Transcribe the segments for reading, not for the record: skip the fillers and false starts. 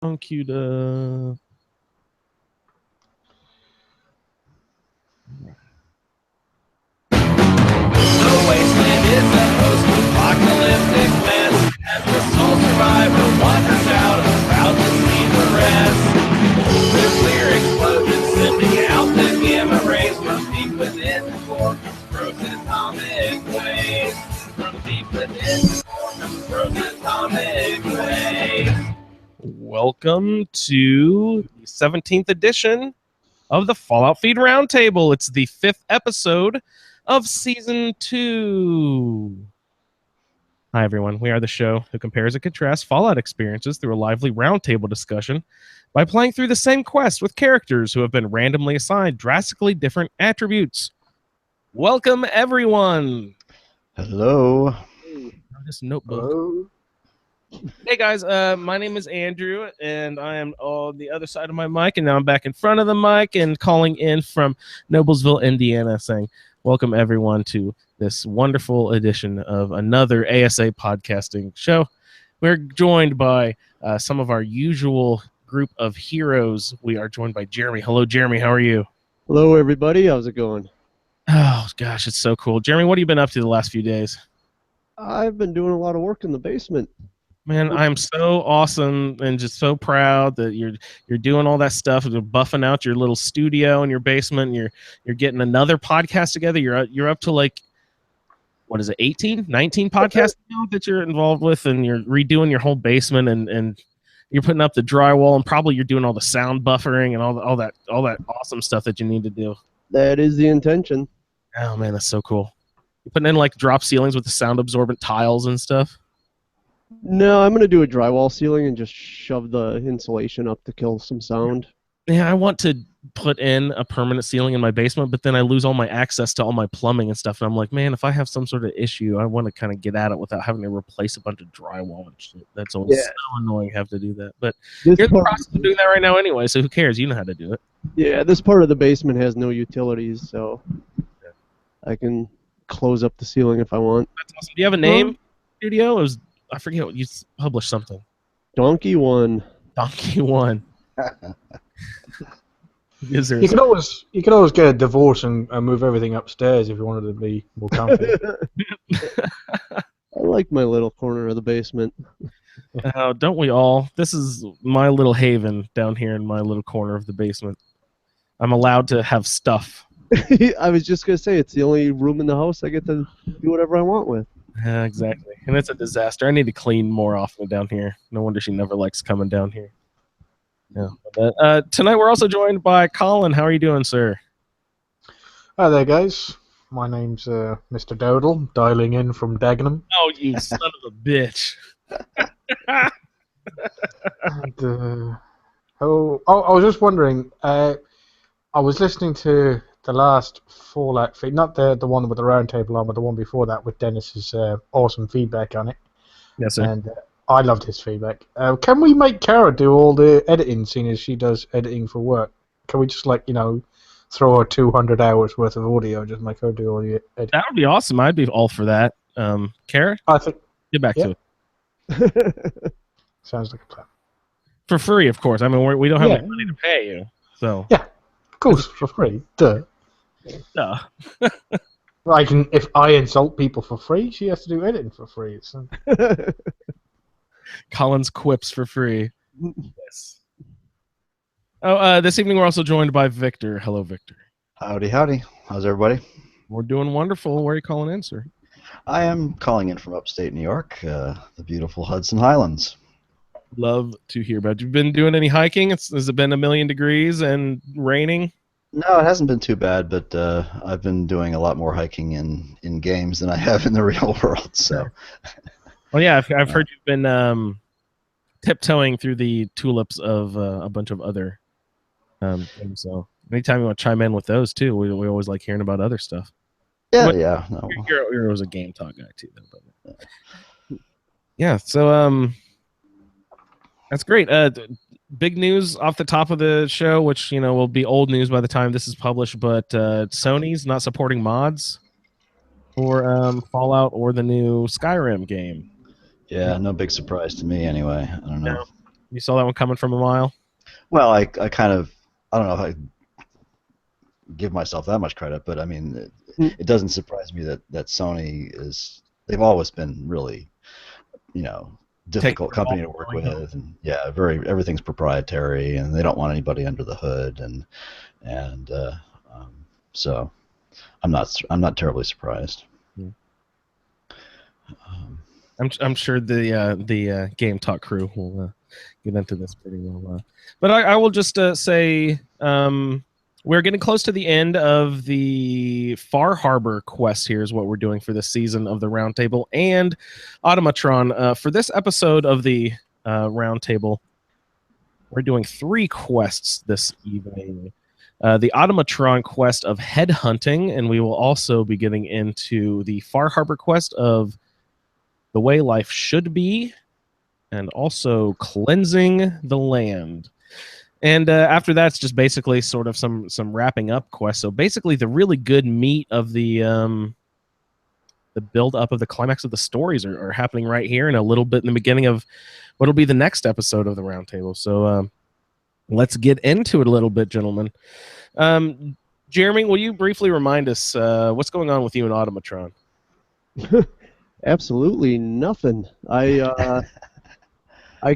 Queued up. The wasteland is a post-apocalyptic mess as the sole survivor wanders out and proudly leaves the rest. Nuclear explosions sending out the gamma rays from deep within the core of frozen atomic waves. From deep within the core of frozen atomic waves. Welcome to the 17th edition of the Fallout Feed Roundtable. It's the 5th episode of Season 2. Hi, everyone. We are the show who compares and contrasts Fallout experiences through a lively roundtable discussion by playing through the same quest with characters who have been randomly assigned drastically different attributes. Welcome, everyone. Hello. This notebook. Hello. Hey guys, my name is Andrew, and I am on the other side of my mic, and now I'm back in front of the mic and calling in from Noblesville, Indiana, saying, welcome everyone to this wonderful edition of another ASA podcasting show. We're joined by some of our usual group of heroes. We are joined by Jeremy. Hello, Jeremy. How are you? Hello, everybody. How's it going? Oh, gosh, it's so cool. Jeremy, what have you been up to the last few days? I've been doing a lot of work in the basement. Man, I'm so awesome and just so proud that you're doing all that stuff. You're buffing out your little studio in your basement. And you're getting another podcast together. You're up to like, what is it, 18, 19 podcasts now that you're involved with, and you're redoing your whole basement and you're putting up the drywall, and probably you're doing all the sound buffering and all that awesome stuff that you need to do. That is the intention. Oh man, that's so cool. You're putting in like drop ceilings with the sound absorbent tiles and stuff. No, I'm going to do a drywall ceiling and just shove the insulation up to kill some sound. Yeah, I want to put in a permanent ceiling in my basement, but then I lose all my access to all my plumbing and stuff. And I'm like, man, if I have some sort of issue, I want to kind of get at it without having to replace a bunch of drywall and shit. That's always so annoying to have to do that. But you're in the process of doing that right now anyway, so who cares? You know how to do it. Yeah, this part of the basement has no utilities, so I can close up the ceiling if I want. That's awesome. Do you have a name, studio? I forget what you published something. Donkey One. Donkey One. You could always get a divorce and move everything upstairs if you wanted to be more comfy. I like my little corner of the basement. Don't we all? This is my little haven down here in my little corner of the basement. I'm allowed to have stuff. I was just going to say, it's the only room in the house I get to do whatever I want with. Yeah, exactly. And it's a disaster. I need to clean more often down here. No wonder she never likes coming down here. Yeah. Tonight we're also joined by Colin. How are you doing, sir? Hi there, guys. My name's Mr. Dodal, dialing in from Dagenham. Oh, you son of a bitch. And, I was just wondering, I was listening to the last Fallout feed, not the one with the roundtable on, but the one before that with Dennis's awesome feedback on it. Yes, sir. And I loved his feedback. Can we make Kara do all the editing, seeing as she does editing for work? Can we just, throw her 200 hours worth of audio, just make her do all the editing? That would be awesome. I'd be all for that. Kara? I think... Get back to it. Sounds like a plan. For free, of course. I mean, we don't have any money to pay you. So. Yeah, of course, for free. Duh. Duh. If I insult people for free, she has to do editing for free. So. Colin's quips for free. Yes. Oh, this evening we're also joined by Victor. Hello, Victor. Howdy, howdy. How's everybody? We're doing wonderful. Where are you calling in, sir? I am calling in from upstate New York, the beautiful Hudson Highlands. Love to hear about it. You've been doing any hiking? Has it been 1,000,000 degrees and raining? No, it hasn't been too bad, but I've been doing a lot more hiking in games than I have in the real world. So. Well, yeah, I've heard you've been tiptoeing through the tulips of a bunch of other games. So anytime you want to chime in with those too, we always like hearing about other stuff. Yeah, yeah. No. You're always a game talk guy too, though. But, yeah. So that's great. Big news off the top of the show, which will be old news by the time this is published. But Sony's not supporting mods for Fallout or the new Skyrim game. Yeah, no big surprise to me anyway. I don't know. You saw that one coming from a mile? Well, I kind of, I don't know if I give myself that much credit, but I mean, it doesn't surprise me that Sony is, they've always been really, difficult company to work with, and everything's proprietary, and they don't want anybody under the hood, and so I'm not terribly surprised. I'm sure the Game Talk crew will get into this pretty well. But I will just say we're getting close to the end of the Far Harbor quest. Here is what we're doing for this season of the Roundtable and Automatron. For this episode of the Roundtable, we're doing 3 quests this evening. The Automatron quest of headhunting, and we will also be getting into the Far Harbor quest of The Way Life Should Be, and also Cleansing the Land. And after that's just basically sort of some wrapping up quests. So basically the really good meat of the build up of the climax of the stories are happening right here, and a little bit in the beginning of what'll be the next episode of the Roundtable. So let's get into it a little bit, gentlemen. Jeremy, will you briefly remind us what's going on with you and Automatron? Absolutely nothing. I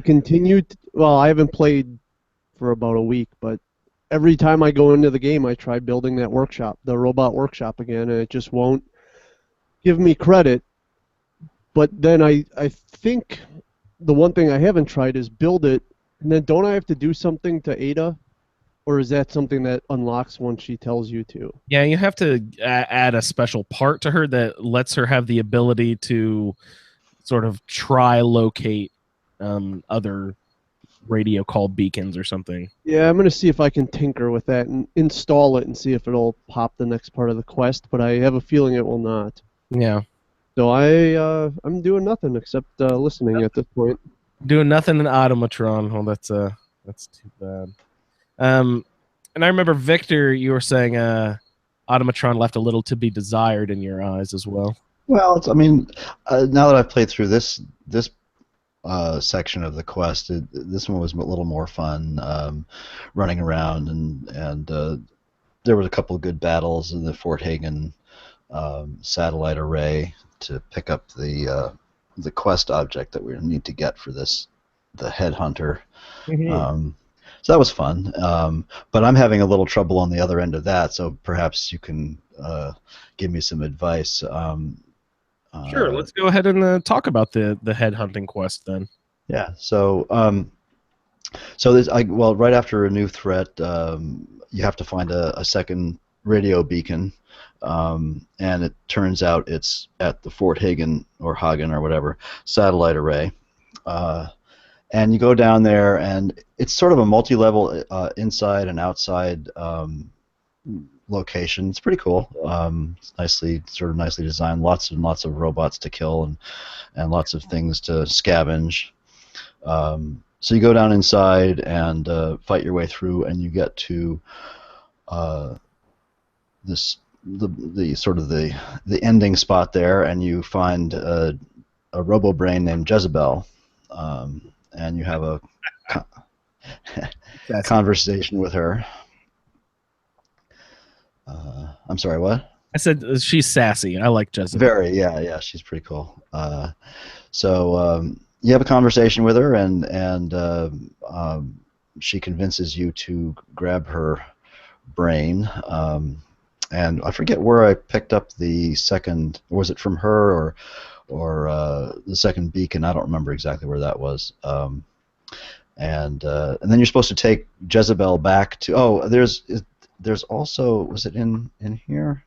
continued. Well, I haven't played for about a week, but every time I go into the game, I try building that workshop, the robot workshop again, and it just won't give me credit. But then I think the one thing I haven't tried is build it, and then don't I have to do something to Ada? Or is that something that unlocks once she tells you to? Yeah, you have to add a special part to her that lets her have the ability to sort of locate other radio call beacons or something. Yeah, I'm going to see if I can tinker with that and install it and see if it'll pop the next part of the quest, but I have a feeling it will not. Yeah. So I'm doing nothing except listening at this point. Doing nothing in Automatron. Well, that's too bad. And I remember, Victor, you were saying Automatron left a little to be desired in your eyes as well. Well, now that I've played through this section of the quest, this one was a little more fun, running around, and there was a couple of good battles in the Fort Hagen satellite array to pick up the quest object that we need to get for the headhunter. Mm-hmm. So that was fun, but I'm having a little trouble on the other end of that, so perhaps you can give me some advice. Sure, let's go ahead and talk about the headhunting quest then. Yeah, so right after a new threat, you have to find a second radio beacon, and it turns out it's at the Fort Hagen or whatever satellite array. And you go down there, and it's sort of a multi-level inside and outside location. It's pretty cool. It's nicely designed. Lots and lots of robots to kill, and lots of things to scavenge. So you go down inside and fight your way through, and you get to the ending spot there, and you find a robo-brain named Jezebel. And you have a conversation with her. I'm sorry, what? I said she's sassy. I like Jezebel. Very, yeah, she's pretty cool. So you have a conversation with her, and she convinces you to grab her brain. And I forget where I picked up the second. Was it from her or the second beacon? I don't remember exactly where that was. And then you're supposed to take Jezebel back to. Oh, there's also, was it in here?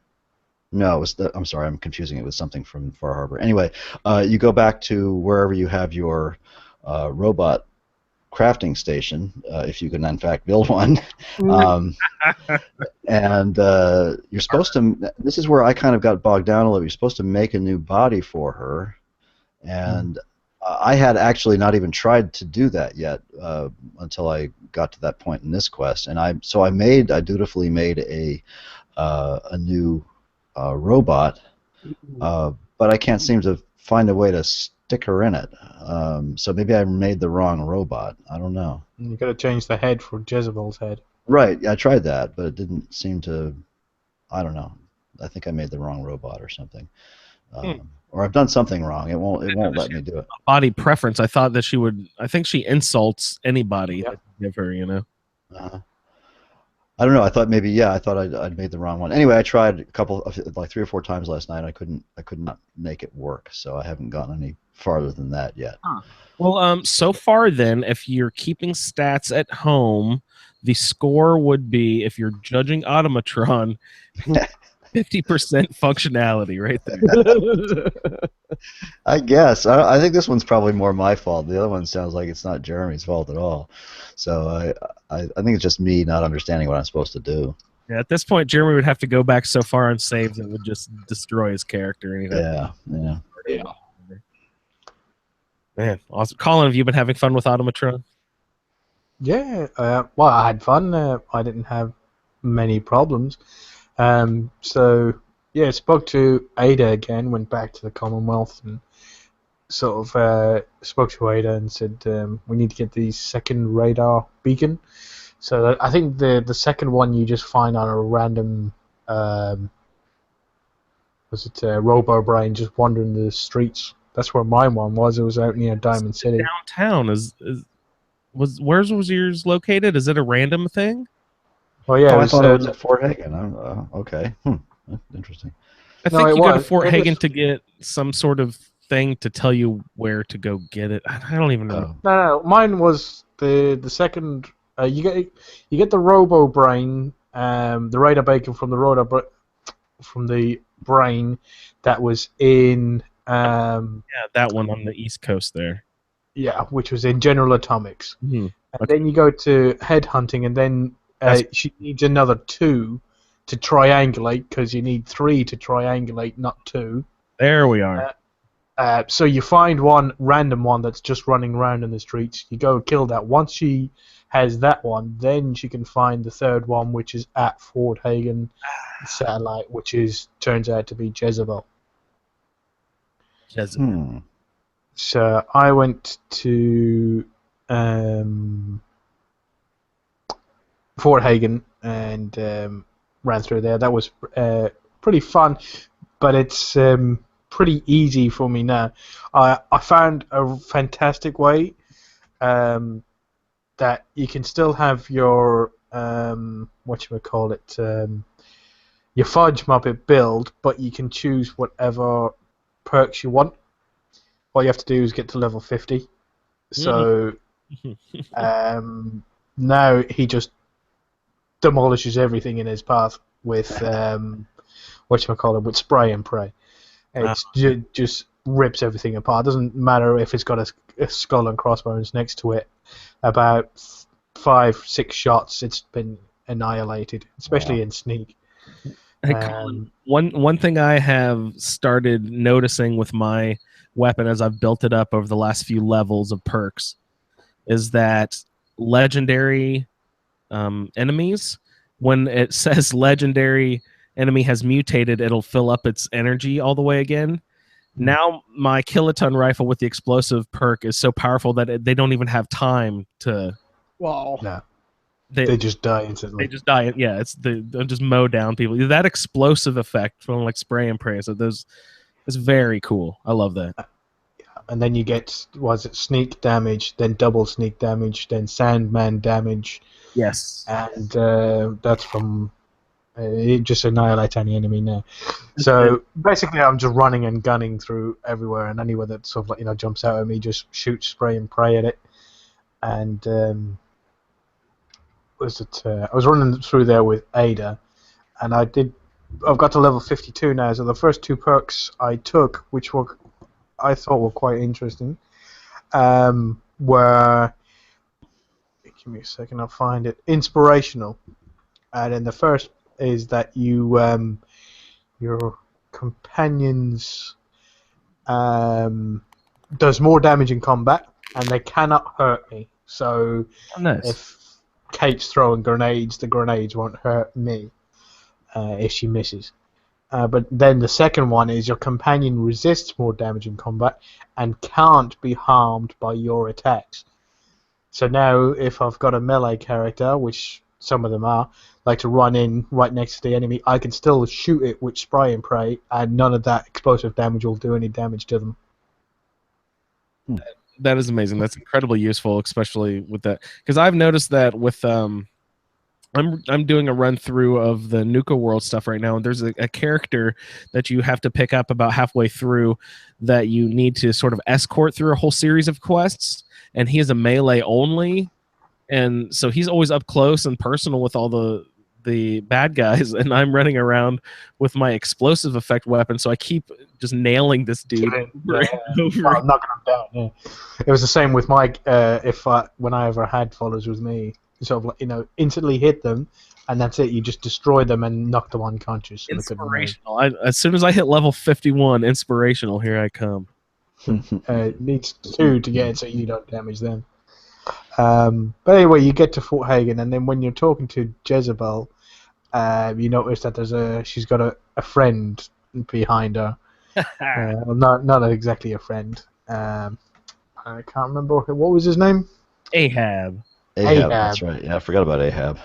No, I'm sorry, I'm confusing it with something from Far Harbor. Anyway, you go back to wherever you have your robot crafting station, if you can in fact build one. And you're supposed to, this is where I kind of got bogged down a little. You're supposed to make a new body for her, and I had actually not even tried to do that yet until I got to that point in this quest, and I dutifully made a new robot, but I can't seem to find a way to stick her in it. So maybe I made the wrong robot. I don't know. You got to change the head for Jezebel's head. Right, I tried that, but it didn't seem to. I don't know. I think I made the wrong robot or something, or I've done something wrong. It won't let me do it. Body preference. I thought that she would. I think she insults anybody Yep. that you give her. You know. I don't know. I thought maybe I'd made the wrong one. Anyway, I tried a couple, like 3 or 4 times last night. I could not make it work. So I haven't gotten any farther than that yet. Well, so far then, if you're keeping stats at home, the score would be, if you're judging Automatron, 50% functionality right there. I guess. I think this one's probably more my fault. The other one sounds like it's not Jeremy's fault at all. So I think it's just me not understanding what I'm supposed to do. Yeah, at this point, Jeremy would have to go back so far on saves it would just destroy his character. Yeah. Man, awesome. Colin, have you been having fun with Automatron? Yeah, well, I had fun. I didn't have many problems. So, yeah, spoke to Ada again, went back to the Commonwealth and sort of spoke to Ada and said, we need to get the second radar beacon. So I think the second one you just find on a random, Robo Brain just wandering the streets. That's where my one was. It was out near Diamond City. Downtown where's was yours located? Is it a random thing? Well, yeah, I thought it was at Fort Hagen. Okay. That's interesting. I think you go to Fort Hagen to get some sort of thing to tell you where to go get it. I don't even know. No, mine was the second. You get the Robo Brain, the radar beacon from the brain that was in. Yeah, that one on the East Coast there. Yeah, which was in General Atomics. Mm-hmm. And then you go to headhunting, and then she needs another 2 to triangulate, because you need 3 to triangulate, not 2. There we are. So you find one random one that's just running around in the streets. You go kill that. Once she has that one, then she can find the third one, which is at Fort Hagen satellite, which turns out to be Jezebel. So I went to Fort Hagen and ran through there. That was pretty fun, but it's pretty easy for me now. I found a fantastic way that you can still have your your Fudge Muppet build, but you can choose whatever perks you want. All you have to do is get to level 50. So now he just demolishes everything in his path with with spray and pray. It just rips everything apart. It doesn't matter if it's got a skull and crossbones next to it. About 5-6 shots, it's been annihilated, especially in sneak. Hey, Colin, one thing I have started noticing with my weapon as I've built it up over the last few levels of perks is that legendary enemies, when it says legendary enemy has mutated, it'll fill up its energy all the way again. Now my kiloton rifle with the explosive perk is so powerful that they don't even have time to. Wow. No. They just die instantly. They just die. Yeah, they'll just mow down people. That explosive effect from like spray and pray. So it's very cool. I love that. And then you get sneak damage, then double sneak damage, then Sandman damage. Yes. And that's from it just annihilates any enemy now. So basically, I'm just running and gunning through everywhere, and anywhere that sort of jumps out at me, just shoot, spray, and pray at it. And I was running through there with Ada, and I've got to level 52 now. So the first 2 perks I took, which I thought were quite interesting, were, give me a second, I'll find it, inspirational. And then the first is that your companions does more damage in combat, and they cannot hurt me. So if Kate's throwing grenades, the grenades won't hurt me if she misses. But then the second one is your companion resists more damage in combat and can't be harmed by your attacks. So now, if I've got a melee character, which some of them are, like to run in right next to the enemy, I can still shoot it with spray and pray, and none of that explosive damage will do any damage to them. That is amazing. That's incredibly useful, especially with that, because I've noticed that with I'm doing a run through of the Nuka World stuff right now, and there's a character that you have to pick up about halfway through that you need to sort of escort through a whole series of quests, and he is a melee only, and so he's always up close and personal with all the bad guys, and I'm running around with my explosive effect weapon, so I keep just nailing this dude over and over. I'm knocking him down. Yeah. It was the same with my when I ever had followers with me. Sort of like, instantly hit them, and that's it. You just destroy them and knock them unconscious. So inspirational. As soon as I hit level 51, inspirational. Here I come. It needs 2 to get it, so you don't damage them. But anyway, you get to Fort Hagen, and then when you're talking to Jezebel, you notice that she's got a friend behind her. Well, not exactly a friend. I can't remember what was his name. Ahab. Ahab, that's right. Yeah, I forgot about Ahab.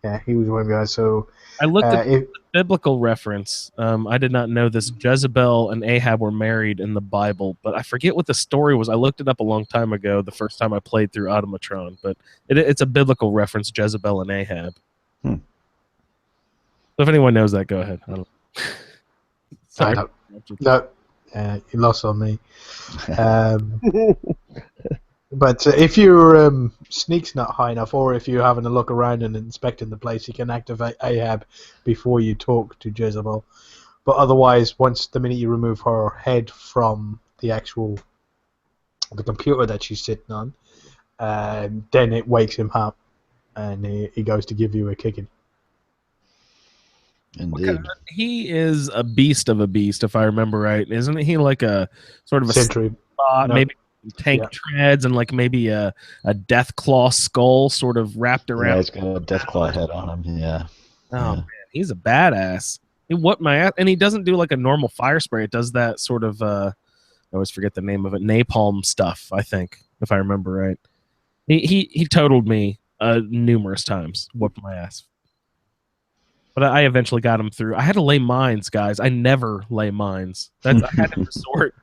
Yeah, he was one of the guys. So I looked at the biblical reference. I did not know this. Jezebel and Ahab were married in the Bible, but I forget what the story was. I looked it up a long time ago, the first time I played through Automatron, but it's a biblical reference, Jezebel and Ahab. So if anyone knows that, go ahead. I don't... Sorry. No, you lost on me. But if your sneak's not high enough, or if you're having a look around and inspecting the place, you can activate Ahab before you talk to Jezebel. But otherwise, the minute you remove her head from the computer that she's sitting on, then it wakes him up, and he goes to give you a kicking. Indeed. He is a beast of a beast, if I remember right. Isn't he like a sort of a sentry? Maybe tank treads and like maybe a Deathclaw skull sort of wrapped around. Yeah, he's got a Deathclaw head on him. Yeah. Oh man, he's a badass. And he doesn't do like a normal fire spray. It does that sort of I always forget the name of it, napalm stuff, I think, if I remember right. He totaled me numerous times, whooped my ass. But I eventually got him through. I had to lay mines, guys. I never lay mines. I had to resort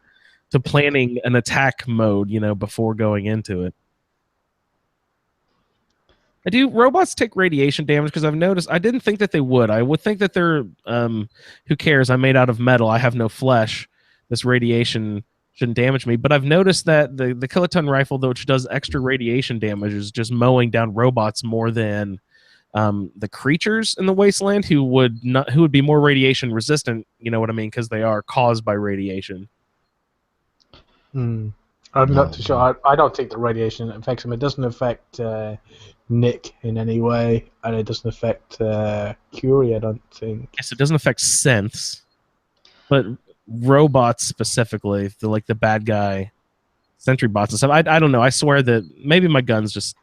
to planning an attack mode, before going into it. Robots take radiation damage? Because I've noticed, I didn't think that they would. I would think that they're, who cares? I'm made out of metal. I have no flesh. This radiation shouldn't damage me. But I've noticed that the kiloton rifle, though, which does extra radiation damage, is just mowing down robots more than the creatures in the wasteland who would be more radiation resistant. You know what I mean? Because they are caused by radiation. I'm not too sure. I don't think the radiation affects him. It doesn't affect Nick in any way, and it doesn't affect Curie, I don't think. Yes, it doesn't affect synths, but robots specifically, the bad guy sentry bots and stuff. I don't know. I swear that maybe my gun's just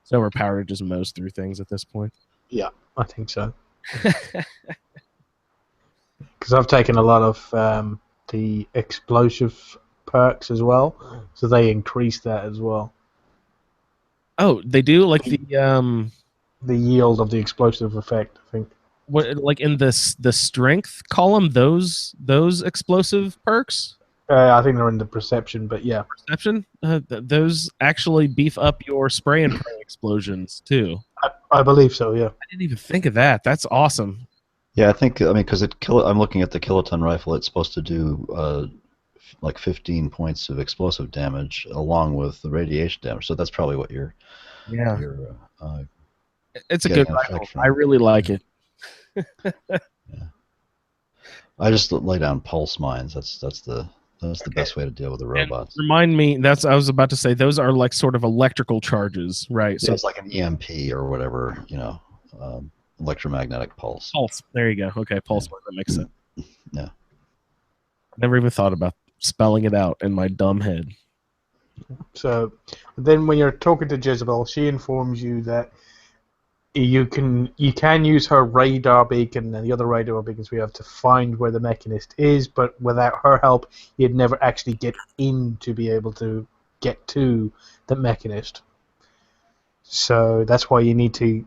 so overpowered it just mows through things at this point. Yeah, I think so. Because I've taken a lot of the explosive perks as well, so they increase that as well. Oh, they do? Like the yield of the explosive effect, I think. What, like in the strength column, those explosive perks? I think they're in the perception, but yeah. Perception? Those actually beef up your spray and pray explosions too. I believe so, yeah. I didn't even think of that. That's awesome. Yeah, because I'm looking at the kiloton rifle. It's supposed to do like 15 points of explosive damage along with the radiation damage. So that's probably what you're. Yeah. It's a good rifle. I really like it. Yeah. I just lay down pulse mines. That's the best way to deal with the robots. And remind me, I was about to say, those are like sort of electrical charges, right? Yeah, so it's like an EMP or whatever, electromagnetic pulse. Pulse. There you go. Okay, pulse. Yeah. That makes sense. Yeah. Never even thought about spelling it out in my dumb head. So then when you're talking to Jezebel, she informs you that you can use her radar beacon and the other radar beacons we have to find where the Mechanist is, but without her help, you'd never actually get in to be able to get to the Mechanist. So that's why you need to,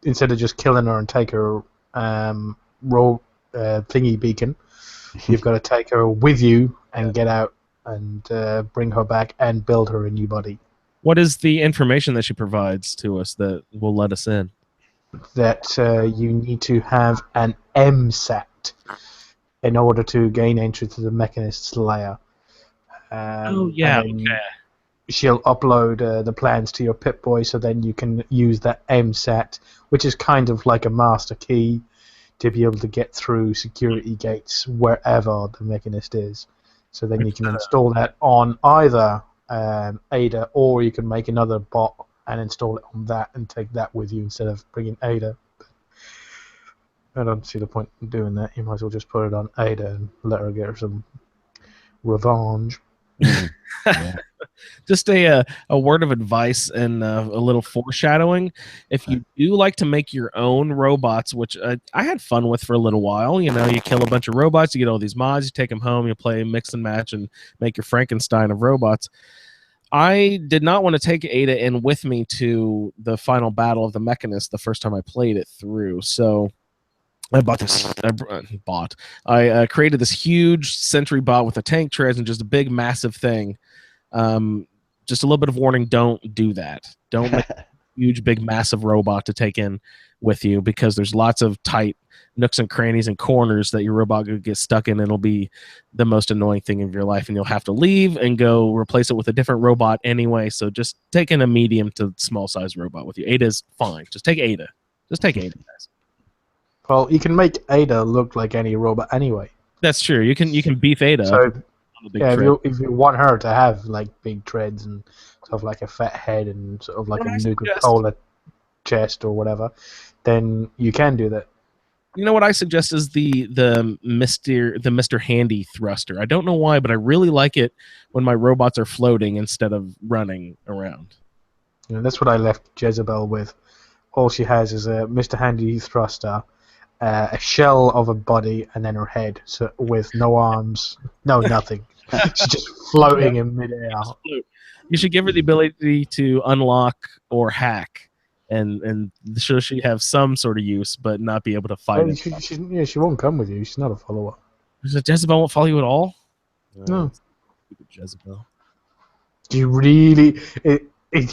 instead of just killing her and take her thingy beacon, you've got to take her with you and get out and bring her back and build her a new body. What is the information that she provides to us that will let us in? That you need to have an MSAT in order to gain entry to the Mechanist's lair. Okay. She'll upload the plans to your Pip-Boy, so then you can use that MSAT, which is kind of like a master key, to be able to get through security gates wherever the Mechanist is. So then you can install that on either Ada, or you can make another bot and install it on that and take that with you instead of bringing Ada. I don't see the point in doing that. You might as well just put it on Ada and let her get her some revenge. Yeah. Just a word of advice and a little foreshadowing. If you do like to make your own robots, which I had fun with for a little while, you kill a bunch of robots, you get all these mods, you take them home, you play mix and match and make your Frankenstein of robots. I did not want to take Ada in with me to the final battle of the Mechanist the first time I played it through. So I created this huge sentry bot with a tank treads and just a big, massive thing. Just a little bit of warning: don't do that. Don't make a huge, big, massive robot to take in with you, because there's lots of tight nooks and crannies and corners that your robot could get stuck in, and it'll be the most annoying thing of your life, and you'll have to leave and go replace it with a different robot anyway. So just take in a medium to small size robot with you. Ada's fine. Just take Ada. Just take Ada, guys. Well, you can make Ada look like any robot anyway. That's true. You can beef Ada. So Yeah, if you want her to have like big treads and sort of like a fat head and sort of like a Nuka-Cola chest or whatever, then you can do that. You know what I suggest is the Mr. Handy thruster. I don't know why, but I really like it when my robots are floating instead of running around. You know, that's what I left Jezebel with. All she has is a Mr. Handy thruster, a shell of a body, and then her head, so with no arms, no nothing. She's just floating in midair. You should give her the ability to unlock or hack, and so she have some sort of use, but not be able to fight it. She won't come with you. She's not a follower. Jezebel won't follow you at all? No. Stupid Jezebel. Do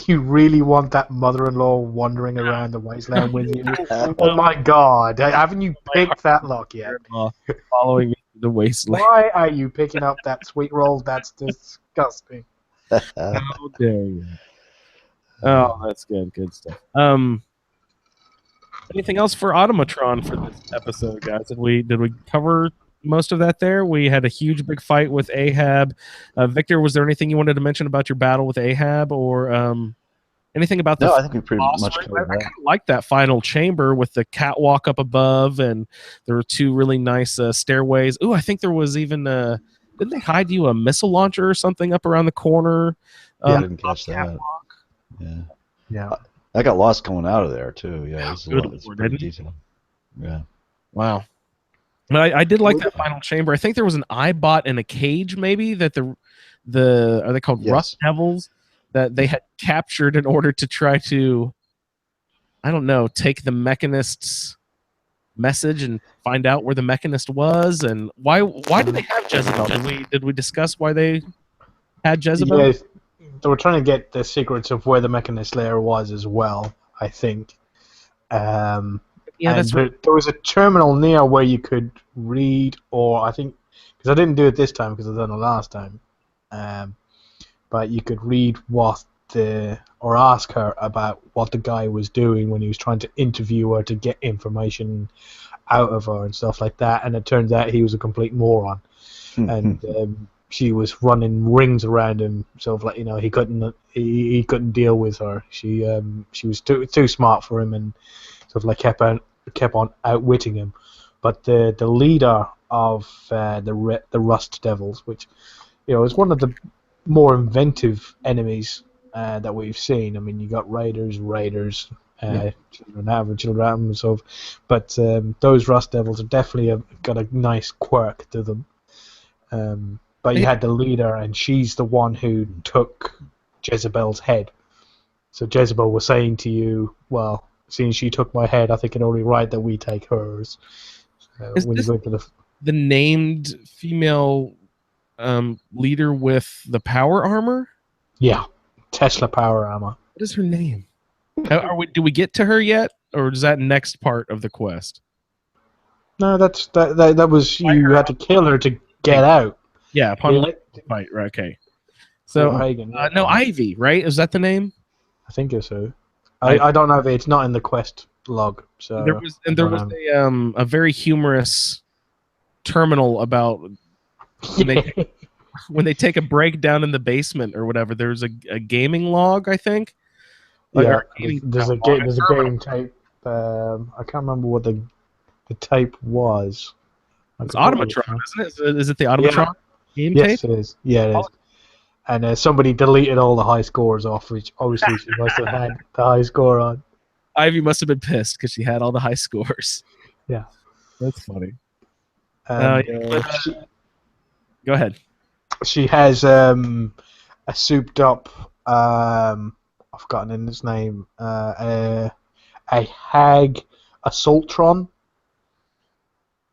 you really want that mother-in-law wandering around the wasteland with you? Oh my God! Haven't you picked that lock yet? Following me to the wasteland. Why are you picking up that sweet roll? That's disgusting. How dare you? Oh, that's good. Good stuff. Anything else for Automatron for this episode, guys? Did we cover most of that there? We had a huge big fight with Ahab. Victor, was there anything you wanted to mention about your battle with Ahab, or anything about the... No, I think we pretty much covered that. I kind of like that final chamber with the catwalk up above, and there were two really nice stairways. Ooh, I think there was even... didn't they hide you a missile launcher or something up around the corner? Yeah, I didn't catch that. Yeah. I got lost coming out of there, too. Yeah, it's pretty detailed. Yeah. Wow. But I did like that final chamber. I think there was an iBot in a cage, maybe, that the are they called Rust Devils, that they had captured in order to try to, I don't know, take the Mechanist's message and find out where the Mechanist was, and why did they have Jezebel? Did we discuss why they had Jezebel? Yeah, they were trying to get the secrets of where the Mechanist lair was as well, I think. Yeah, that's right. There was a terminal near where you could read, or I think, because I didn't do it this time because I've done it last time, but you could read or ask her about what the guy was doing when he was trying to interview her to get information out of her and stuff like that, and it turns out he was a complete moron, and she was running rings around him, sort of like, he couldn't deal with her. She was too smart for him, and sort of like kept on outwitting him. But the leader of the Rust Devils, which is one of the more inventive enemies that we've seen. I mean, you got raiders, Children have, children have, and so. But those Rust Devils have definitely got a nice quirk to them. But you had the leader, and she's the one who took Jezebel's head. So Jezebel was saying to you, well, seeing she took my head, I think it's only right that we take hers. So Is when this you go to the named female leader with the power armor? yeah, Tesla power armor. What is her name? Do we get to her yet, or is that next part of the quest? No, that was you had to kill her to get out. Yeah, upon Yeah. fight. Right. Okay. So Hagen, yeah. no, Ivy, right? Is that the name? I think so. I don't know if it's not in the quest log. So There was a very humorous terminal about when they take a break down in the basement or whatever. There's a gaming log, I think. Yeah, Like, there's a game tape. I can't remember what the tape was. It's Automatron, isn't it? Is it the Automatron game Yes, tape? it is. Yeah, it is. And somebody deleted all the high scores off, which obviously she must have had the high score on. Ivy must have been pissed because she had all the high scores. Yeah. That's funny. And, Go ahead. she has a souped up, I've forgotten his name, a hag assaultron,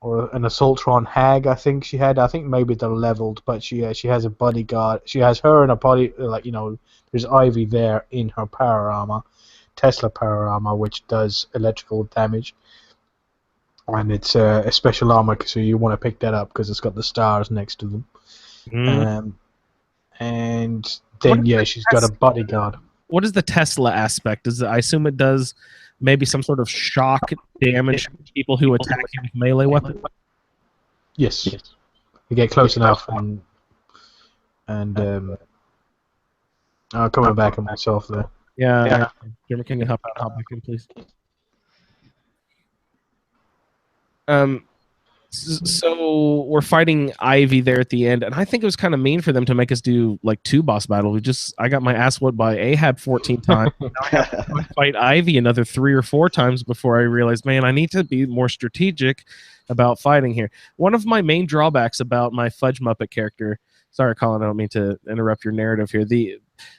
or an assaultron hag. I think she had. I think maybe they're leveled, but she has a bodyguard. She has her in a body, there's Ivy there in her power armor, Tesla power armor, which does electrical damage. And it's a special armor, so you want to pick that up because it's got the stars next to them. And then she's got a bodyguard. What is the Tesla aspect? I assume it does maybe some sort of shock damage to people who attack you with melee weapons? Yes. You get close enough and I'm coming back on myself there. Yeah. Jeremy, can you hop back in, please? So we're fighting Ivy there at the end, and I think it was kind of mean for them to make us do like 2 boss battles. I got my ass whooped by Ahab 14 times. Now I have to fight Ivy another 3 or 4 times before I realized, man, I need to be more strategic about fighting here. One of my main drawbacks about my Fudge Muppet character, sorry, Colin, I don't mean to interrupt your narrative here,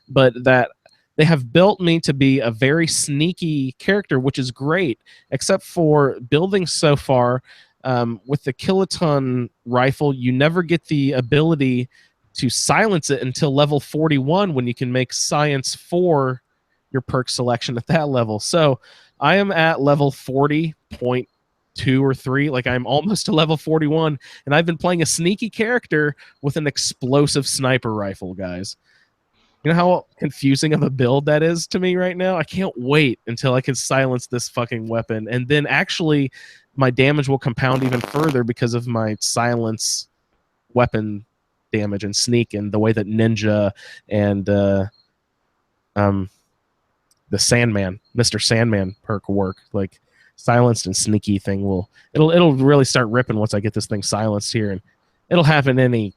but that they have built me to be a very sneaky character, which is great, except for building so far. With the kiloton rifle, you never get the ability to silence it until level 41, when you can make science 4 your perk selection at that level. So I am at level 40.2 or 3, like I'm almost to level 41, and I've been playing a sneaky character with an explosive sniper rifle, guys. You know how confusing of a build that is to me right now? I can't wait until I can silence this fucking weapon, and then actually my damage will compound even further because of my silence weapon damage and sneak, and the way that Ninja and the Sandman, Mr. Sandman perk work. Like silenced and sneaky thing it'll really start ripping once I get this thing silenced here, and it'll happen any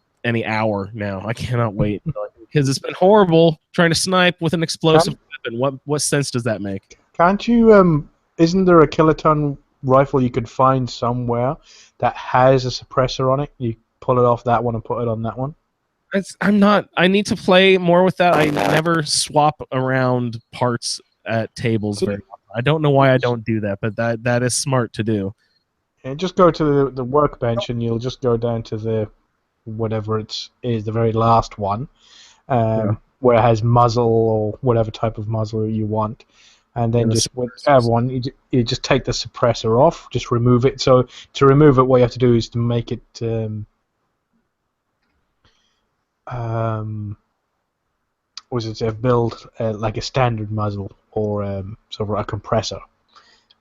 hour now. I cannot wait because it's been horrible trying to snipe with an explosive weapon. What sense does that make? Can't you? Isn't there a kiloton rifle you could find somewhere that has a suppressor on it? You pull it off that one and put it on that one. I need to play more with that. I never swap around parts at tables very often. I don't know why I don't do that, but that is smart to do. And just go to the workbench, and you'll just go down to the whatever it is, the very last one, where it has muzzle or whatever type of muzzle you want. And then just whichever one, you just take the suppressor off, just remove it. So to remove it, what you have to do is to make it build like a standard muzzle or sort of a compressor.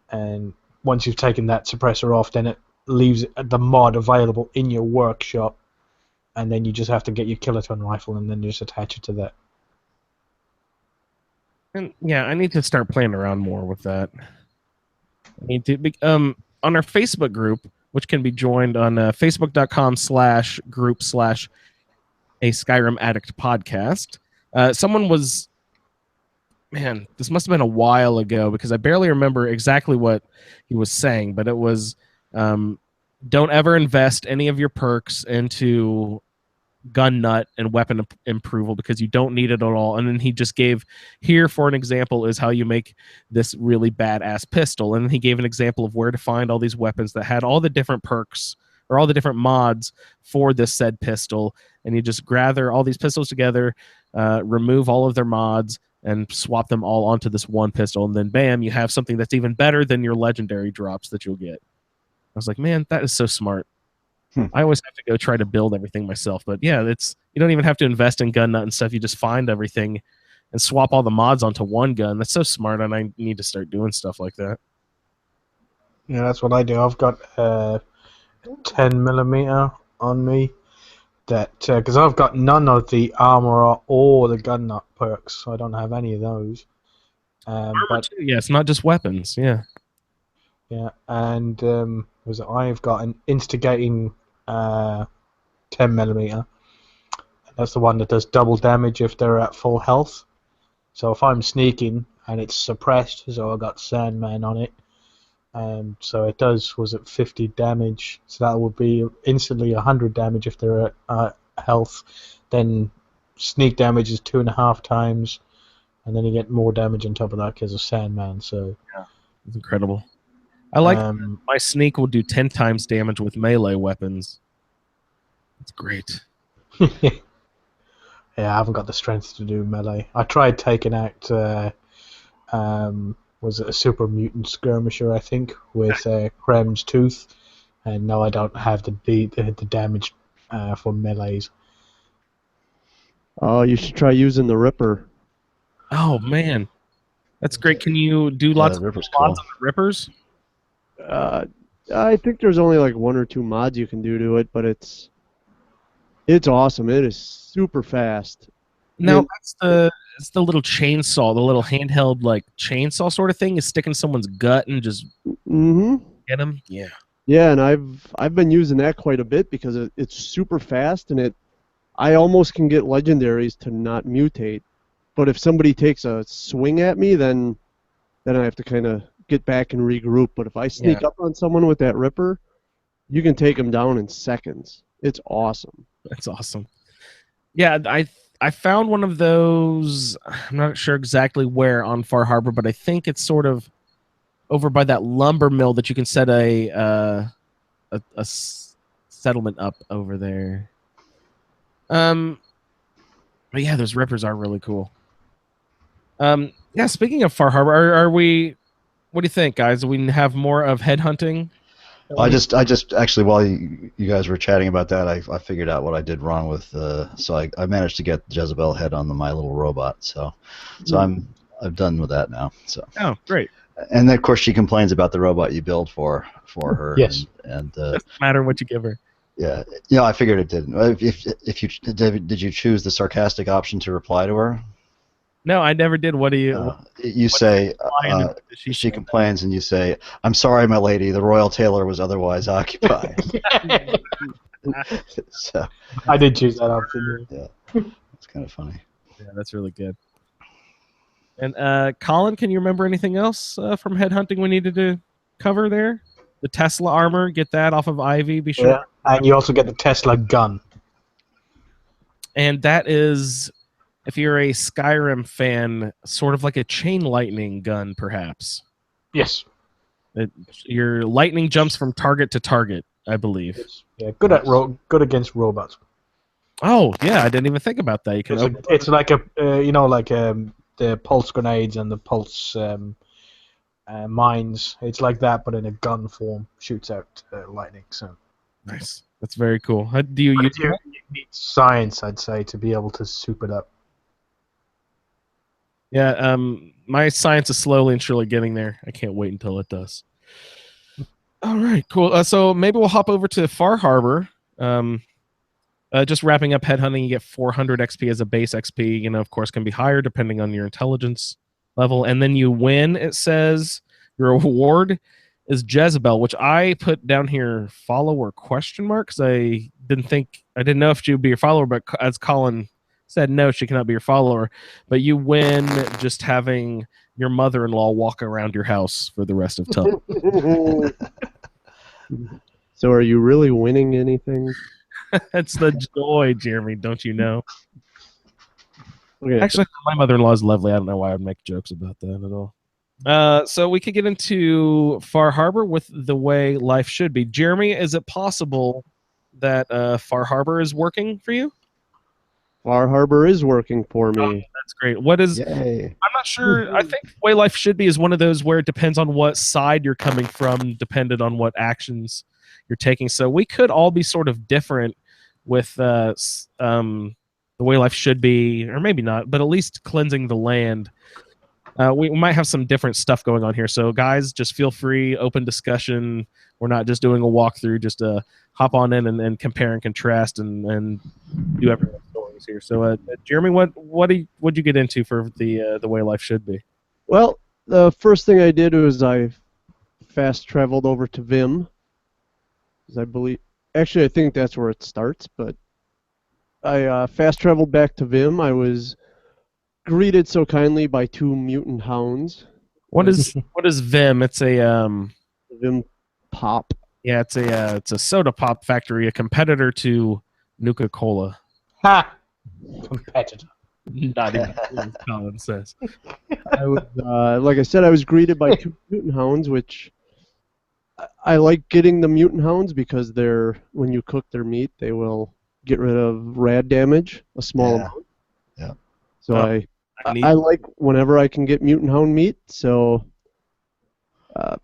And once you've taken that suppressor off, then it leaves the mod available in your workshop, and then you just have to get your kiloton rifle and then just attach it to that. And yeah, I need to start playing around more with that. I need to on our Facebook group, which can be joined on facebook.com/group/a Skyrim Addict Podcast. Someone was man, this must have been a while ago because I barely remember exactly what he was saying, but it was don't ever invest any of your perks into gun nut and weapon improval because you don't need it at all. And then he just gave, here for an example is how you make this really badass pistol. And he gave an example of where to find all these weapons that had all the different perks or all the different mods for this said pistol. And you just gather all these pistols together, remove all of their mods, and swap them all onto this one pistol. And then bam, you have something that's even better than your legendary drops that you'll get. I was like, man, that is so smart. I always have to go try to build everything myself. But yeah, it's you don't even have to invest in gun nut and stuff. You just find everything and swap all the mods onto one gun. That's so smart, and I need to start doing stuff like that. Yeah, that's what I do. I've got 10mm on me. That because I've got none of the armor or the gun nut perks, so I don't have any of those. But yeah, it's not just weapons. Yeah, and I've got an instigating 10mm. That's the one that does double damage if they're at full health. So if I'm sneaking and it's suppressed, so I got Sandman on it. So it does, was it 50 damage? So that would be instantly 100 damage if they're at health. Then sneak damage is 2.5 times, and then you get more damage on top of that because of Sandman. So yeah, it's incredible. I like my sneak will do 10 times damage with melee weapons. It's great. Yeah, I haven't got the strength to do melee. I tried taking out was it a super mutant skirmisher, I think, with Krem's tooth, and no, I don't have the damage for melees. Oh, you should try using the Ripper. Oh man, that's great. Can you do lots of mods on the Rippers? I think there's only like 1 or 2 mods you can do to it, but it's awesome. It is super fast. No, it's the little chainsaw, the little handheld like chainsaw sort of thing is sticking someone's gut and just get them. Yeah. Yeah, and I've been using that quite a bit because it's super fast and I almost can get legendaries to not mutate. But if somebody takes a swing at me, then I have to kind of get back and regroup. But if I sneak up on someone with that Ripper, you can take them down in seconds. It's awesome. That's awesome. Yeah, I found one of those. I'm not sure exactly where on Far Harbor, but I think it's sort of over by that lumber mill that you can set a settlement up over there. But yeah, those Rippers are really cool. Yeah, speaking of Far Harbor, are we? What do you think, guys? Do we have more of headhunting? I just actually, while you guys were chatting about that, I figured out what I did wrong with. So I managed to get Jezebel head on my little robot. So I'm done with that now. So. Oh, great. And then, of course, she complains about the robot you build for her. Yes. And doesn't matter what you give her. Yeah. I figured it didn't. If you David, did you choose the sarcastic option to reply to her? No, I never did. What do you? You say she complains, and you say, "I'm sorry, my lady. The royal tailor was otherwise occupied." So I did choose that option. Yeah, it's kind of funny. Yeah, that's really good. And Colin, can you remember anything else from headhunting we needed to cover there? The Tesla armor, get that off of Ivy. Be sure. Yeah, and you also get the Tesla gun. And that is, if you're a Skyrim fan, sort of like a chain lightning gun, perhaps. Yes. Your lightning jumps from target to target, I believe. Yeah, good against robots. Oh yeah, I didn't even think about that. You can. It's like the pulse grenades and the pulse mines. It's like that, but in a gun form. Shoots out lightning. So nice. That's very cool. How do you use it? You need science, I'd say, to be able to soup it up. Yeah, my science is slowly and surely getting there. I can't wait until it does. All right, cool. So maybe we'll hop over to Far Harbor. Just wrapping up headhunting, you get 400 XP as a base XP. You know, of course, can be higher depending on your intelligence level. And then you win, it says. Your reward is Jezebel, which I put down here follower question mark because I didn't know if she would be your follower, but as Colin said no, she cannot be your follower. But you win just having your mother-in-law walk around your house for the rest of time. So are you really winning anything? That's the joy, Jeremy. Don't you know? Okay. Actually, my mother-in-law is lovely. I don't know why I would make jokes about that at all. So we could get into Far Harbor with the way life should be. Jeremy, is it possible that Far Harbor is working for you? Far Harbor is working for me. That's great. What is? Yay. I'm not sure. I think the way life should be is one of those where it depends on what side you're coming from, dependent on what actions you're taking. So we could all be sort of different with the way life should be, or maybe not, but at least cleansing the land. We might have some different stuff going on here. So guys, just feel free, open discussion. We're not just doing a walkthrough, just hop on in and compare and contrast and do everyone's stories here. So Jeremy, what'd you get into for the way life should be? Well, the first thing I did was I fast traveled over to Vim. I think that's where it starts, but I fast traveled back to Vim. I was greeted so kindly by 2 mutant hounds. What is Vim? It's a Vim Pop. yeah, it's a soda pop factory, a competitor to Nuka-Cola. Ha! Competitor. Not even as Colin says. I was, like I said, I was greeted by 2 mutant hounds, which I like getting the mutant hounds because when you cook their meat, they will get rid of rad damage, a small amount. Yeah. So I like whenever I can get mutant hound meat. So,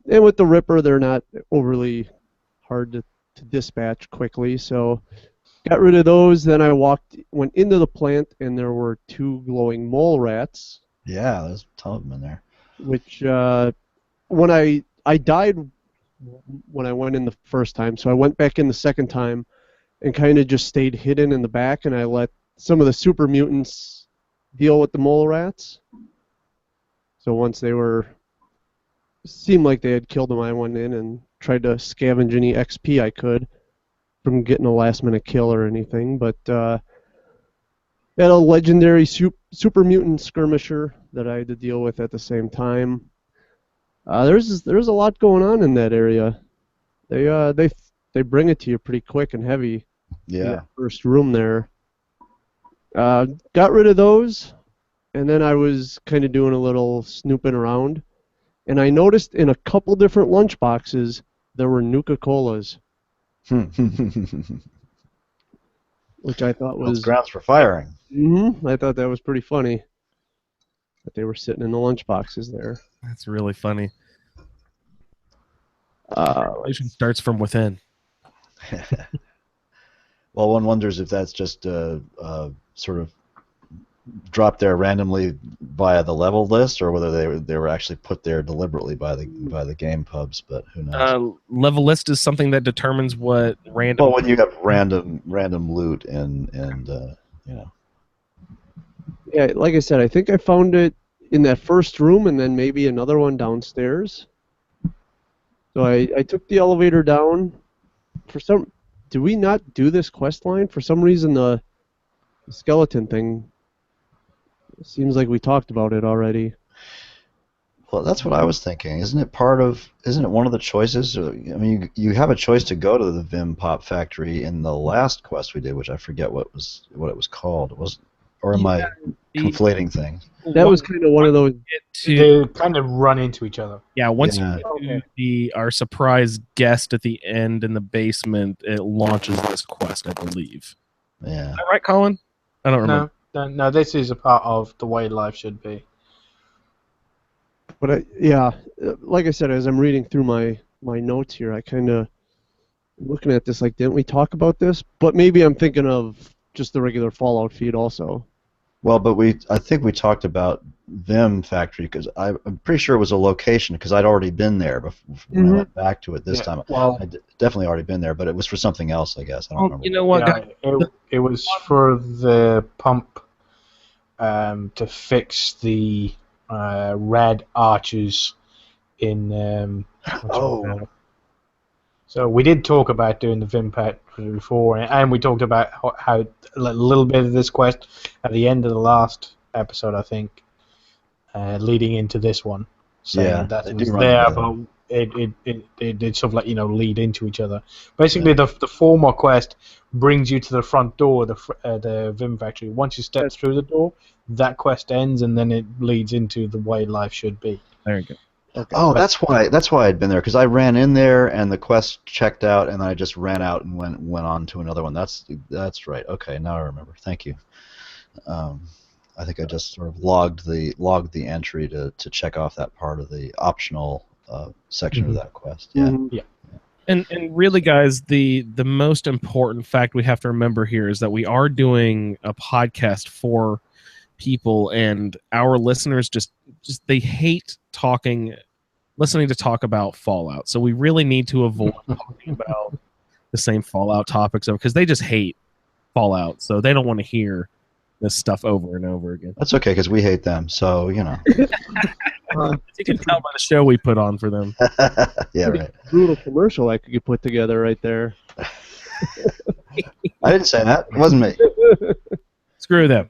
and with the Ripper, they're not overly hard to dispatch quickly. So, got rid of those. Then I went into the plant, and there were 2 glowing mole rats. Yeah, there's a ton of them in there. Which when I died when I went in the first time, so I went back in the second time and kind of just stayed hidden in the back, and I let some of the super mutants deal with the mole rats. So once seemed like they had killed them, I went in and tried to scavenge any XP I could from getting a last minute kill or anything. But had a legendary super mutant skirmisher that I had to deal with at the same time. There's a lot going on in that area. They bring it to you pretty quick and heavy. Yeah. In that first room there. Got rid of those, and then I was kind of doing a little snooping around, and I noticed in a couple different lunch boxes there were Nuka-Colas, which I thought was grounds for firing. I thought that was pretty funny that they were sitting in the lunch boxes there. That's really funny. Relation starts from within. Well, one wonders if that's just sort of dropped there randomly via the level list, or whether they were actually put there deliberately by the game pubs. But who knows? Level list is something that determines what random. Well, when you have random loot and you know. Yeah, like I said, I think I found it in that first room, and then maybe another one downstairs. So I took the elevator down. Did we not do this quest line? For some reason, the skeleton thing seems like we talked about it already. Well, that's what I was thinking. Isn't it one of the choices? I mean, you have a choice to go to the Vim Pop factory in the last quest we did, which I forget what it was called. Am I conflating things? That was kind of one of those. They kind of run into each other. Yeah, once you get to our surprise guest at the end in the basement, it launches this quest, I believe. Yeah. Is that right, Colin? I don't remember. No, this is a part of the way life should be. But like I said, as I'm reading through my notes here, I kind of looking at this like, didn't we talk about this? But maybe I'm thinking of just the regular Fallout feed also. Well, but I think we talked about Vim Factory because I'm pretty sure it was a location because I'd already been there before when I went back to it this time. Well, I'd definitely already been there, but it was for something else, I guess. I don't remember. You know what? Yeah, it was for the pump to fix the red arches in. So we did talk about doing the Vim pack before, and we talked about how a little bit of this quest at the end of the last episode, I think, leading into this one, saying that they it do was run there, together. but it sort of like lead into each other. Basically, the former quest brings you to the front door of the Vim factory. Once you step through the door, that quest ends, and then it leads into the way life should be. There you go. Okay. Oh, that's why I'd been there, because I ran in there and the quest checked out, and then I just ran out and went on to another one. That's right. Okay, now I remember. Thank you. I think I just sort of logged the entry to check off that part of the optional section of that quest. Yeah. Mhm. Yeah. And really, guys, the most important fact we have to remember here is that we are doing a podcast for people, and our listeners just they hate listening to talk about Fallout. So we really need to avoid talking about the same Fallout topics because they just hate Fallout. So they don't want to hear this stuff over and over again. That's okay, because we hate them, so, you know. You can tell by the show we put on for them. Yeah, right. Brutal commercial I could put together right there. I didn't say that. It wasn't me. Screw them.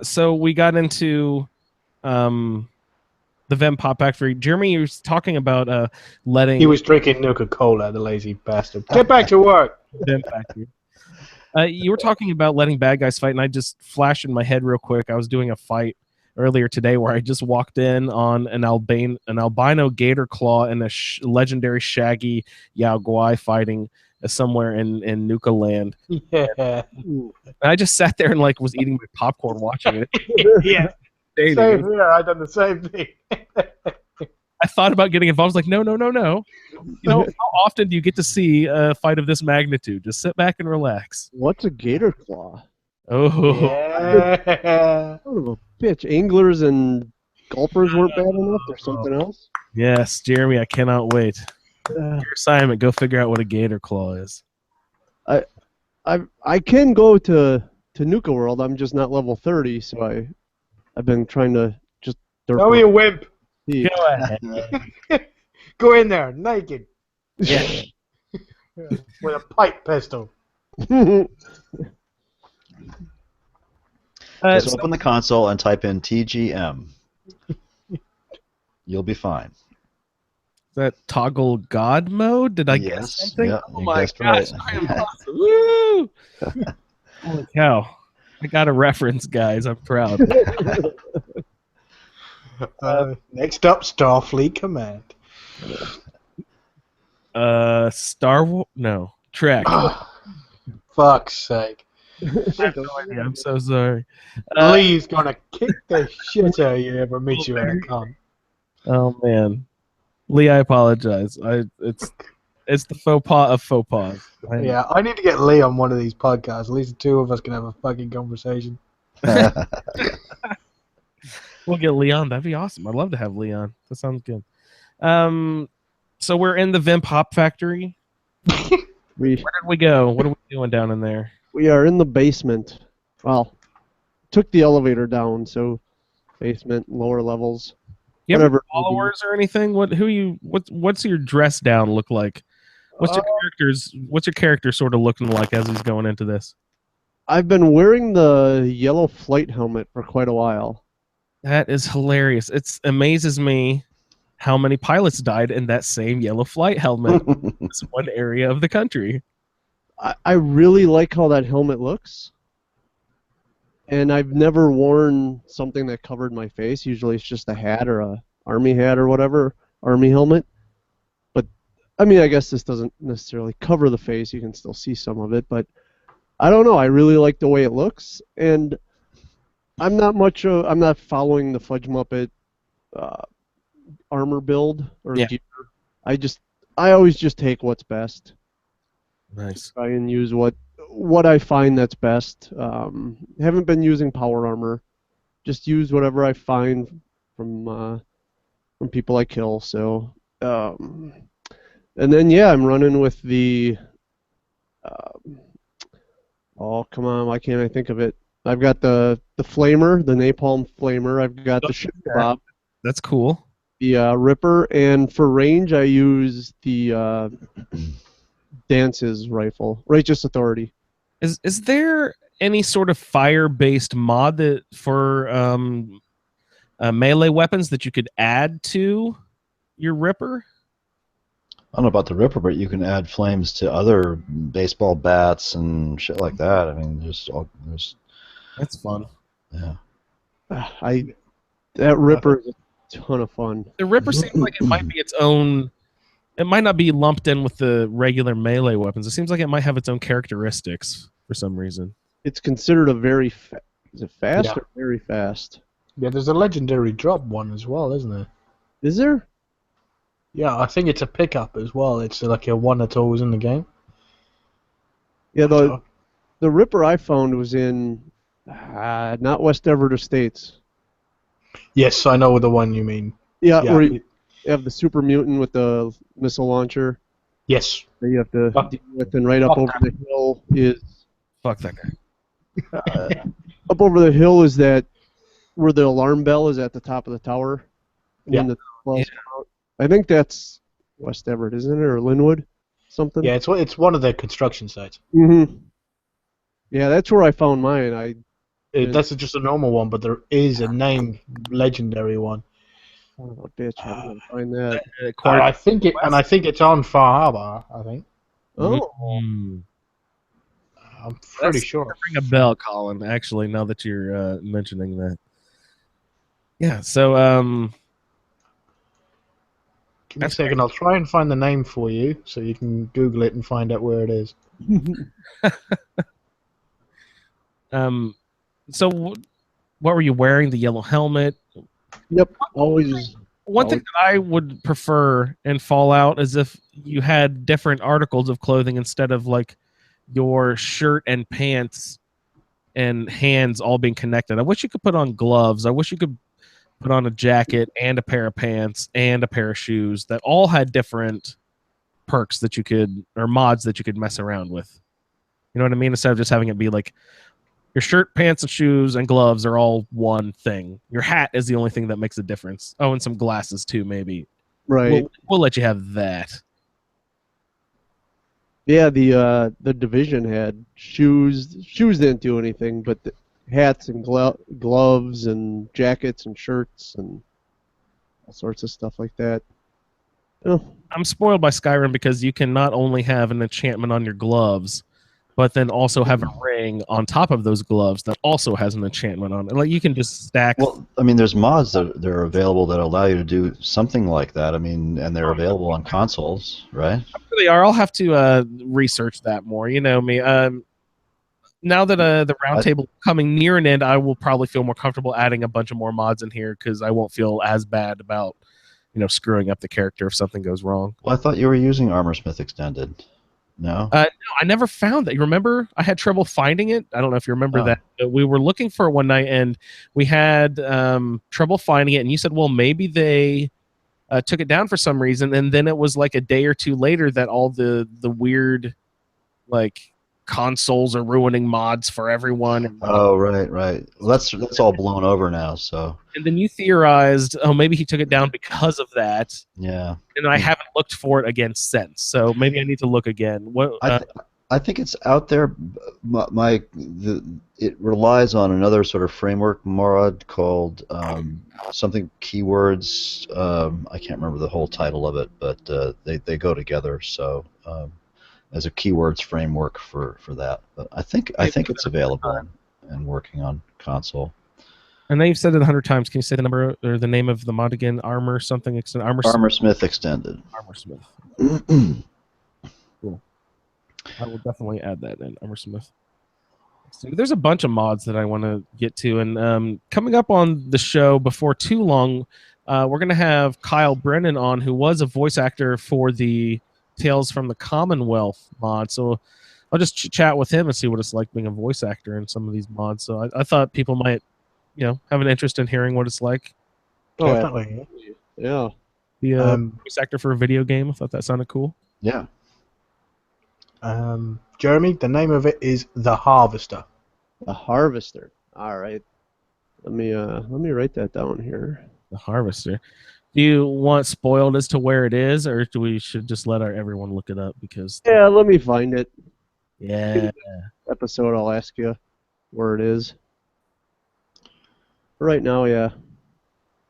So we got into the Vim Pop Factory. Jeremy, you were talking about letting... He was drinking Nuka-Cola, the lazy bastard. Get back to work! Vim Factory. You were talking about letting bad guys fight, and I just flashed in my head real quick. I was doing a fight earlier today where I just walked in on an albino gator claw and a legendary shaggy Yao Guai fighting somewhere in Nuka Land. Yeah. And I just sat there and was eating my popcorn watching it. Yeah. Dating. Same here. I done the same thing. I thought about getting involved. I was like, no. How often do you get to see a fight of this magnitude? Just sit back and relax. What's a gator claw? Oh, Yeah. Son of a bitch. Anglers and golfers weren't bad enough. There's something else. yes, Jeremy, I cannot wait. Your assignment, go figure out what a gator claw is. I can go to Nuka World. I'm just not level 30, so I've been trying to just. Oh, you wimp. Go ahead. Go in there, naked. Yeah. With a pipe pistol. Just open the console and type in TGM. You'll be fine. Is that toggle God mode? Did I guess Yes, something? yeah, Oh you my guessed gosh, right. I am awesome. Woo! Holy cow. I got a reference, guys. I'm proud. Next up, Starfleet Command. Star Wars? No. Trek. Fuck's sake. I have no idea. I'm so sorry. Lee's gonna kick the shit out of you ever meet you at a con. Oh man, Lee, I apologize. It's the faux pas of faux pas. Yeah, I need to get Lee on one of these podcasts. At least the two of us can have a fucking conversation. We'll get Leon. That'd be awesome. I'd love to have Leon. That sounds good. So we're in the Vim Pop Factory. Where did we go? What are we doing down in there? We are in the basement. Well, took the elevator down, so basement, lower levels. You have Whatever. followers or anything? What's your dress down look like? What's your character sort of looking like as he's going into this? I've been wearing the yellow flight helmet for quite a while. That is hilarious. It amazes me how many pilots died in that same yellow flight helmet in this one area of the country. I really like how that helmet looks. And I've never worn something that covered my face. Usually it's just a hat or a army hat or whatever, army helmet. But, I mean, I guess this doesn't necessarily cover the face. You can still see some of it. But I don't know. I really like the way it looks. And I'm not following the Fudge Muppet armor build or gear. I always just take what's best. Nice. Try and use what I find that's best. Haven't been using power armor. Just use whatever I find from people I kill. So, and then I'm running with the. Oh come on! Why can't I think of it? I've got the flamer, the napalm flamer. I've got the ship bob. That's cool. the Ripper, and for range I use the Dance's rifle, Righteous Authority. Is there any sort of fire-based mod that for melee weapons that you could add to your Ripper? I don't know about the Ripper, but you can add flames to other baseball bats and shit like that. I mean, there's That's fun. yeah. That Ripper is a ton of fun. The Ripper seems like it might be its own. It might not be lumped in with the regular melee weapons. It seems like it might have its own characteristics for some reason. It's considered a very is it fast Yeah. or very fast? Yeah, there's a legendary drop one as well, isn't there? Is there? Yeah, I think it's a pickup as well. It's like a one that's always in the game. Yeah, the Ripper I found was in not West Everett Estates. Yes, I know the one you mean. Yeah, Yeah. where you have the super mutant with the missile launcher Yes. that you have to Fuck. deal with, and right up over the hill is Fuck that guy. up over the hill is that where the alarm bell is at the top of the tower. When Yeah. the balls come out. I think that's West Everett, isn't it, or Linwood, something? Yeah, it's one of the construction sites. Mm-hmm. Yeah, that's where I found mine. That's just a normal one, but there is a named legendary one. Son of a bitch, I'm gonna find that. And I think it's on Far Harbor. I think. Oh, Mm. I'm pretty That's- sure. Ring a bell, Colin. Actually, now that you're mentioning that. Yeah. So Give me a second. I'll try and find the name for you, so you can Google it and find out where it is. So what were you wearing? The yellow helmet. yep. Always. One thing that I would prefer in Fallout is if you had different articles of clothing instead of like your shirt and pants and hands all being connected. I wish you could put on gloves. I wish you could put on a jacket and a pair of pants and a pair of shoes that all had different perks that you could, or mods that you could mess around with. You know what I mean? Instead of just having it be like your shirt, pants, and shoes and gloves are all one thing. Your hat is the only thing that makes a difference. Oh, and some glasses too, maybe. Right. We'll let you have that. Yeah, the division had shoes. Shoes didn't do anything, but the hats and gloves and jackets and shirts and all sorts of stuff like that. Oh, I'm spoiled by Skyrim because you can not only have an enchantment on your gloves, but then also have a ring on top of those gloves that also has an enchantment on it. Like you can just stack. Well, I mean, there's mods that are available that allow you to do something like that. I mean, and they're available on consoles, right? They are. I'll have to research that more. You know me. Now that the roundtable coming near an end, I will probably feel more comfortable adding a bunch of more mods in here because I won't feel as bad about screwing up the character if something goes wrong. Well, I thought you were using Armorsmith Extended. No? No, I never found that. You remember? I had trouble finding it. I don't know if you remember that. We were looking for it one night, and we had trouble finding it. And you said, well, maybe they took it down for some reason. And then it was like a day or two later that all the weird, like, consoles are ruining mods for everyone. And, Oh, right. Well, that's all blown over now, so... and then you theorized, oh, maybe he took it down because of that. Yeah. And I haven't looked for it again since. So maybe I need to look again. What? I think it's out there. It relies on another sort of framework mod called something keywords. I can't remember the whole title of it, but they go together. So as a keywords framework for that. But I think it's available and working on console. I know you've said it 100 times. Can you say the number or the name of the mod again? Armor something extended. Armorsmith Extended. Armorsmith. Cool. I will definitely add that in Armorsmith. So there's a bunch of mods that I want to get to, and coming up on the show before too long, we're gonna have Kyle Brennan on, who was a voice actor for the Tales from the Commonwealth mod. So I'll just chat with him and see what it's like being a voice actor in some of these mods. So I thought people might, have an interest in hearing what it's like. Oh, Definitely. yeah. The voice actor for a video game. I thought that sounded cool. Yeah. Jeremy, the name of it is The Harvester. The Harvester. All right. Let me write that down here. The Harvester. Do you want spoiled as to where it is, or do we should just let everyone look it up? Because Yeah, let me find it. yeah, Episode, I'll ask you where it is. Right now, yeah.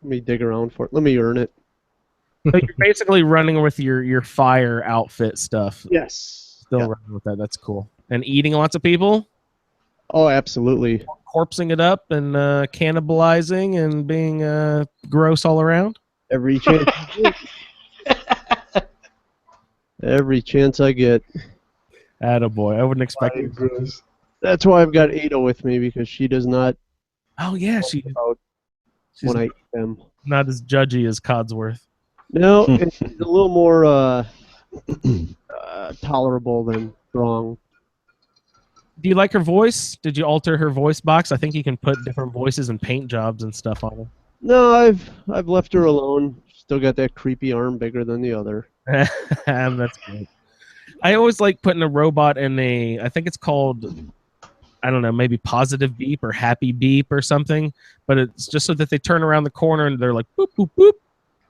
Let me dig around for it. Let me earn it. so you're basically running with your fire outfit stuff. Yes. Still Yeah. running with that. That's cool. And eating lots of people, Oh, absolutely. corpsing it up, and cannibalizing, and being gross all around. Every chance I get. Every chance I get. Attaboy. I wouldn't expect it. Gross. That's why I've got Ada with me, because she does not Oh yeah, talk about she's when I eat them. not as judgy as Codsworth. No, and she's a little more tolerable than strong. Do you like her voice? Did you alter her voice box? I think you can put different voices and paint jobs and stuff on No, I've left her alone. Still got that creepy arm bigger than the other. her. And that's great. I always like putting a robot in I think it's called, I don't know, maybe positive beep or happy beep or something. But it's just so that they turn around the corner and they're like boop boop boop.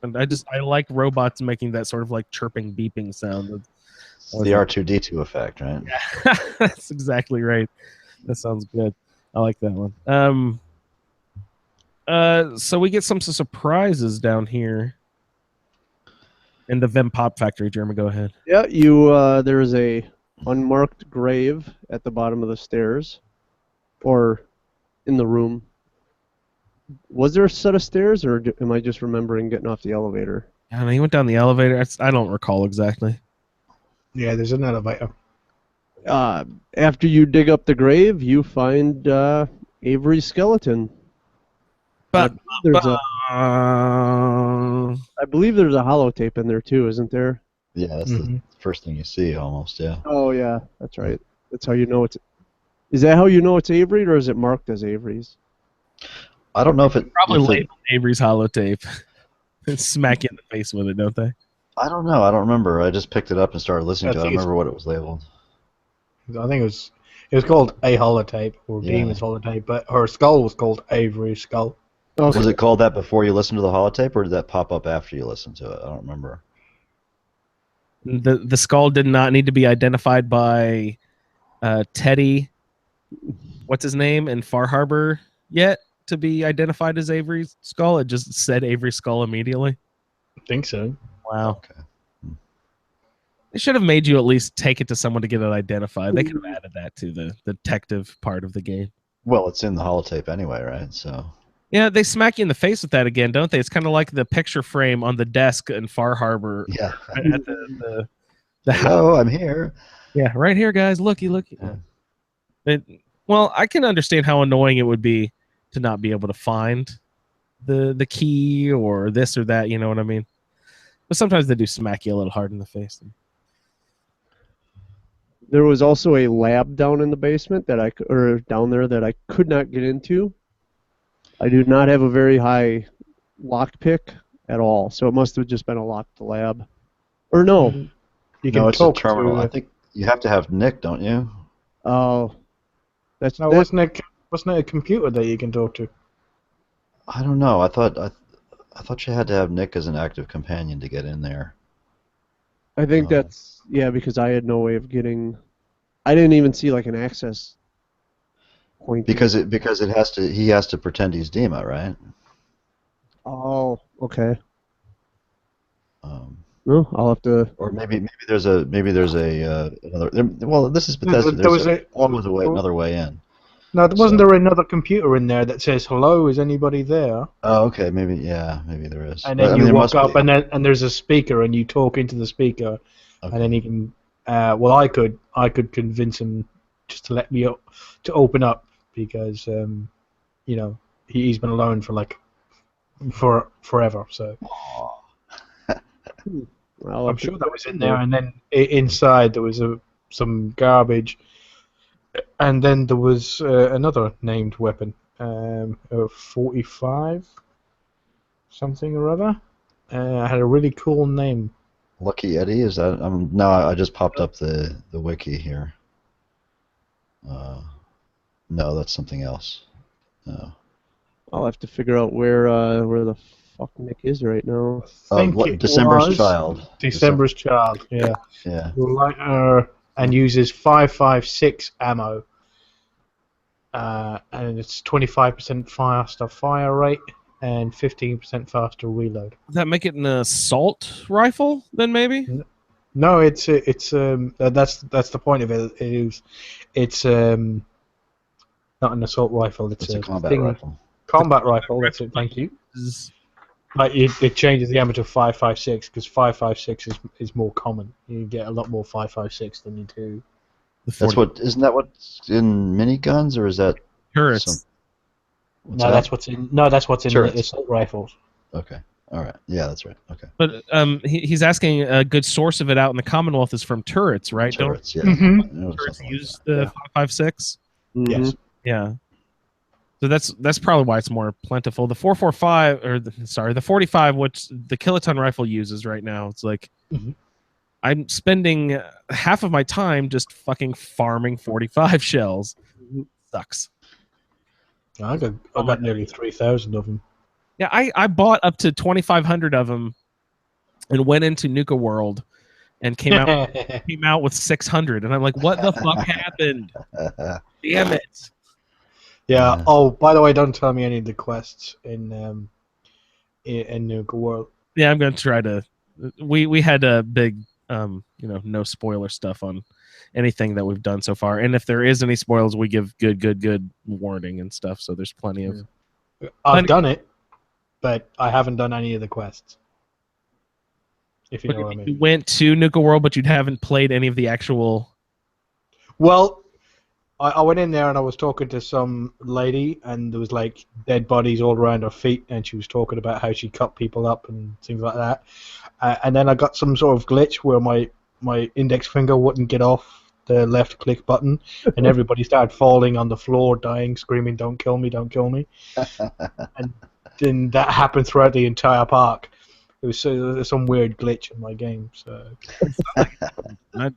And I like robots making that sort of like chirping beeping sound. It's the R2D2 effect, right? Yeah, that's exactly right. That sounds good. I like that one. So we get some surprises down here in the Vim Pop Factory. Jeremy, go ahead. Yeah, there is a unmarked grave at the bottom of the stairs, or in the room. Was there a set of stairs, or am I just remembering getting off the elevator? I don't know, he went down the elevator. I don't recall exactly. Yeah, there's an elevator. After you dig up the grave, you find Avery's skeleton. But I believe there's a holotape in there too, isn't there? Yeah, that's the first thing you see, almost. Yeah. Oh yeah, that's right. That's how you know it's. Is that how you know it's Avery, or is it marked as Avery's? I don't know if it probably if it- labeled Avery's holotape and smack you in the face with it, don't they? I don't know. I don't remember. I just picked it up and started listening to it. I think don't remember what it was labeled. I think it was called a holotape or Yeah. Demon's holotape, but her skull was called Avery's skull. Okay. Was it called that before you listened to the holotape, or did that pop up after you listened to it? I don't remember. The skull did not need to be identified by Teddy, what's his name, in Far Harbor yet to be identified as Avery's skull. It just said Avery's skull immediately. I think so. Wow. Okay. They should have made you at least take it to someone to get it identified. They could have added that to the detective part of the game. Well, it's in the holotape anyway, right? So. Yeah, they smack you in the face with that again, don't they? It's kind of like the picture frame on the desk in Far Harbor. Yeah. At the Hello, I'm here. Yeah, right here, guys. Looky. Yeah. Well, I can understand how annoying it would be to not be able to find the key or this or that. You know what I mean? But sometimes they do smack you a little hard in the face. There was also a lab down in the basement down there that I could not get into. I do not have a very high lockpick at all, so it must have just been a locked lab. Or no. You No, can it's a talk terminal. to. I think you have to have Nick, don't you? Oh, that's No, wasn't it a computer that you can talk to? I don't know. I thought you had to have Nick as an active companion to get in there. I think that's because I had no way of getting. I didn't even see like an access point. Because he has to pretend he's Dima, right? Oh, okay. No, I'll have to. Or maybe there's another. Well, this is Bethesda. There was always another way in. No, wasn't there another computer in there that says hello? Is anybody there? Oh, okay. Maybe there is. And then you walk up, and there's a speaker, and you talk into the speaker, Okay. and then he can. I could convince him just to let me to open up because he's been alone for forever. So Well, I'm sure that was in there, and then inside there was some garbage, and then there was another named weapon, a 45, something or other. Had a really cool name. Lucky Eddie, is that? No, I just popped up the wiki here. No, that's something else. No. I'll have to figure out where the fuck Nick is right now. I think it December's was Child. December's Child, yeah. Yeah. Lighter and uses 5.56 ammo. And it's 25% faster fire rate and 15% faster reload. Does that make it an assault rifle then maybe? No, that's the point of it. It's not an assault rifle. It's a combat rifle. Combat rifle. That's it. Thank you. But it changes the ammo to 5.56 because 5.56 is more common. You get a lot more 5.56 than you do. Isn't that what's in miniguns, or is that turrets? That's what's in the assault rifles. Okay. All right. Yeah, that's right. Okay. But he's asking a good source of it out in the Commonwealth is from turrets, right? Turrets, yeah. Turrets use the 5.56? Yes. Yeah. So that's probably why it's more plentiful. The 4.45 the 45, which the kiloton rifle uses right now, it's like I'm spending half of my time just fucking farming 45 shells. Sucks. I got nearly 3,000 of them. Yeah, I bought up to 2,500 of them and went into Nuka World and came out with 600, and I'm like, what the fuck happened? Damn it. Yeah. Oh, by the way, don't tell me any of the quests in Nuka World. Yeah, I'm gonna try to. We had a big no spoiler stuff on anything that we've done so far, and if there is any spoilers, we give good warning and stuff. So there's plenty of. I've done it, but I haven't done any of the quests. If you know what I mean. You went to Nuka World, but you haven't played any of the actual. Well, I went in there and I was talking to some lady, and there was like dead bodies all around her feet, and she was talking about how she cut people up and things like that. And then I got some sort of glitch where my index finger wouldn't get off the left click button, and everybody started falling on the floor, dying, screaming, "Don't kill me! Don't kill me!" And then that happened throughout the entire park. It was some weird glitch in my game. So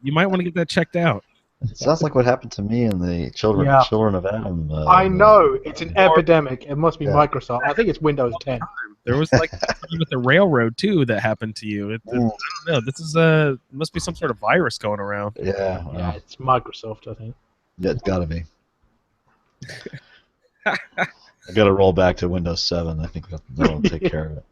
you might want to get that checked out. It sounds like what happened to me in the Children of Adam. I know it's an epidemic. It must be Microsoft. I think it's Windows 10. There was like with the railroad too that happened to you. I don't know. This is must be some sort of virus going around. Yeah. Well, yeah, it's Microsoft, I think. Yeah, it's got to be. I got to roll back to Windows 7. I think that'll take care of it.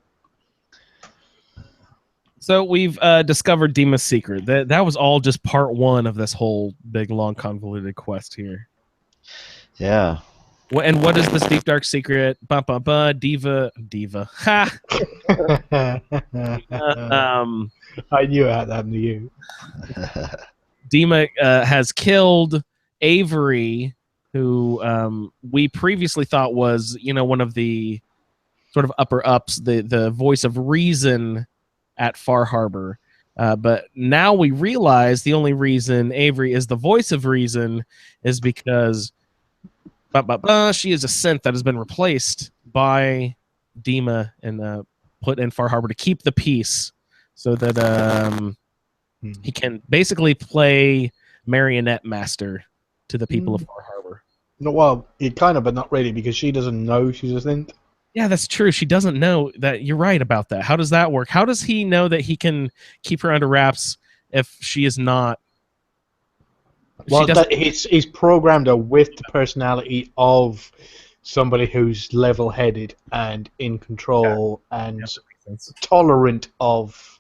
So we've discovered Dima's secret. That was all just part one of this whole big, long, convoluted quest here. Yeah. And what is this deep, dark secret? Diva. Ha! I knew it had happened to you. Dima has killed Avery, who we previously thought was, one of the sort of upper ups, the voice of reason at Far Harbor. But now we realize the only reason Avery is the voice of reason is because she is a synth that has been replaced by Dima and put in Far Harbor to keep the peace so that he can basically play marionette master to the people of Far Harbor. No, well, it kind of, but not really, because she doesn't know she's a synth. Yeah, that's true. She doesn't know that. You're right about that. How does that work? How does he know that he can keep her under wraps if she is not? Well, he's programmed her with the personality of somebody who's level-headed and in control and tolerant of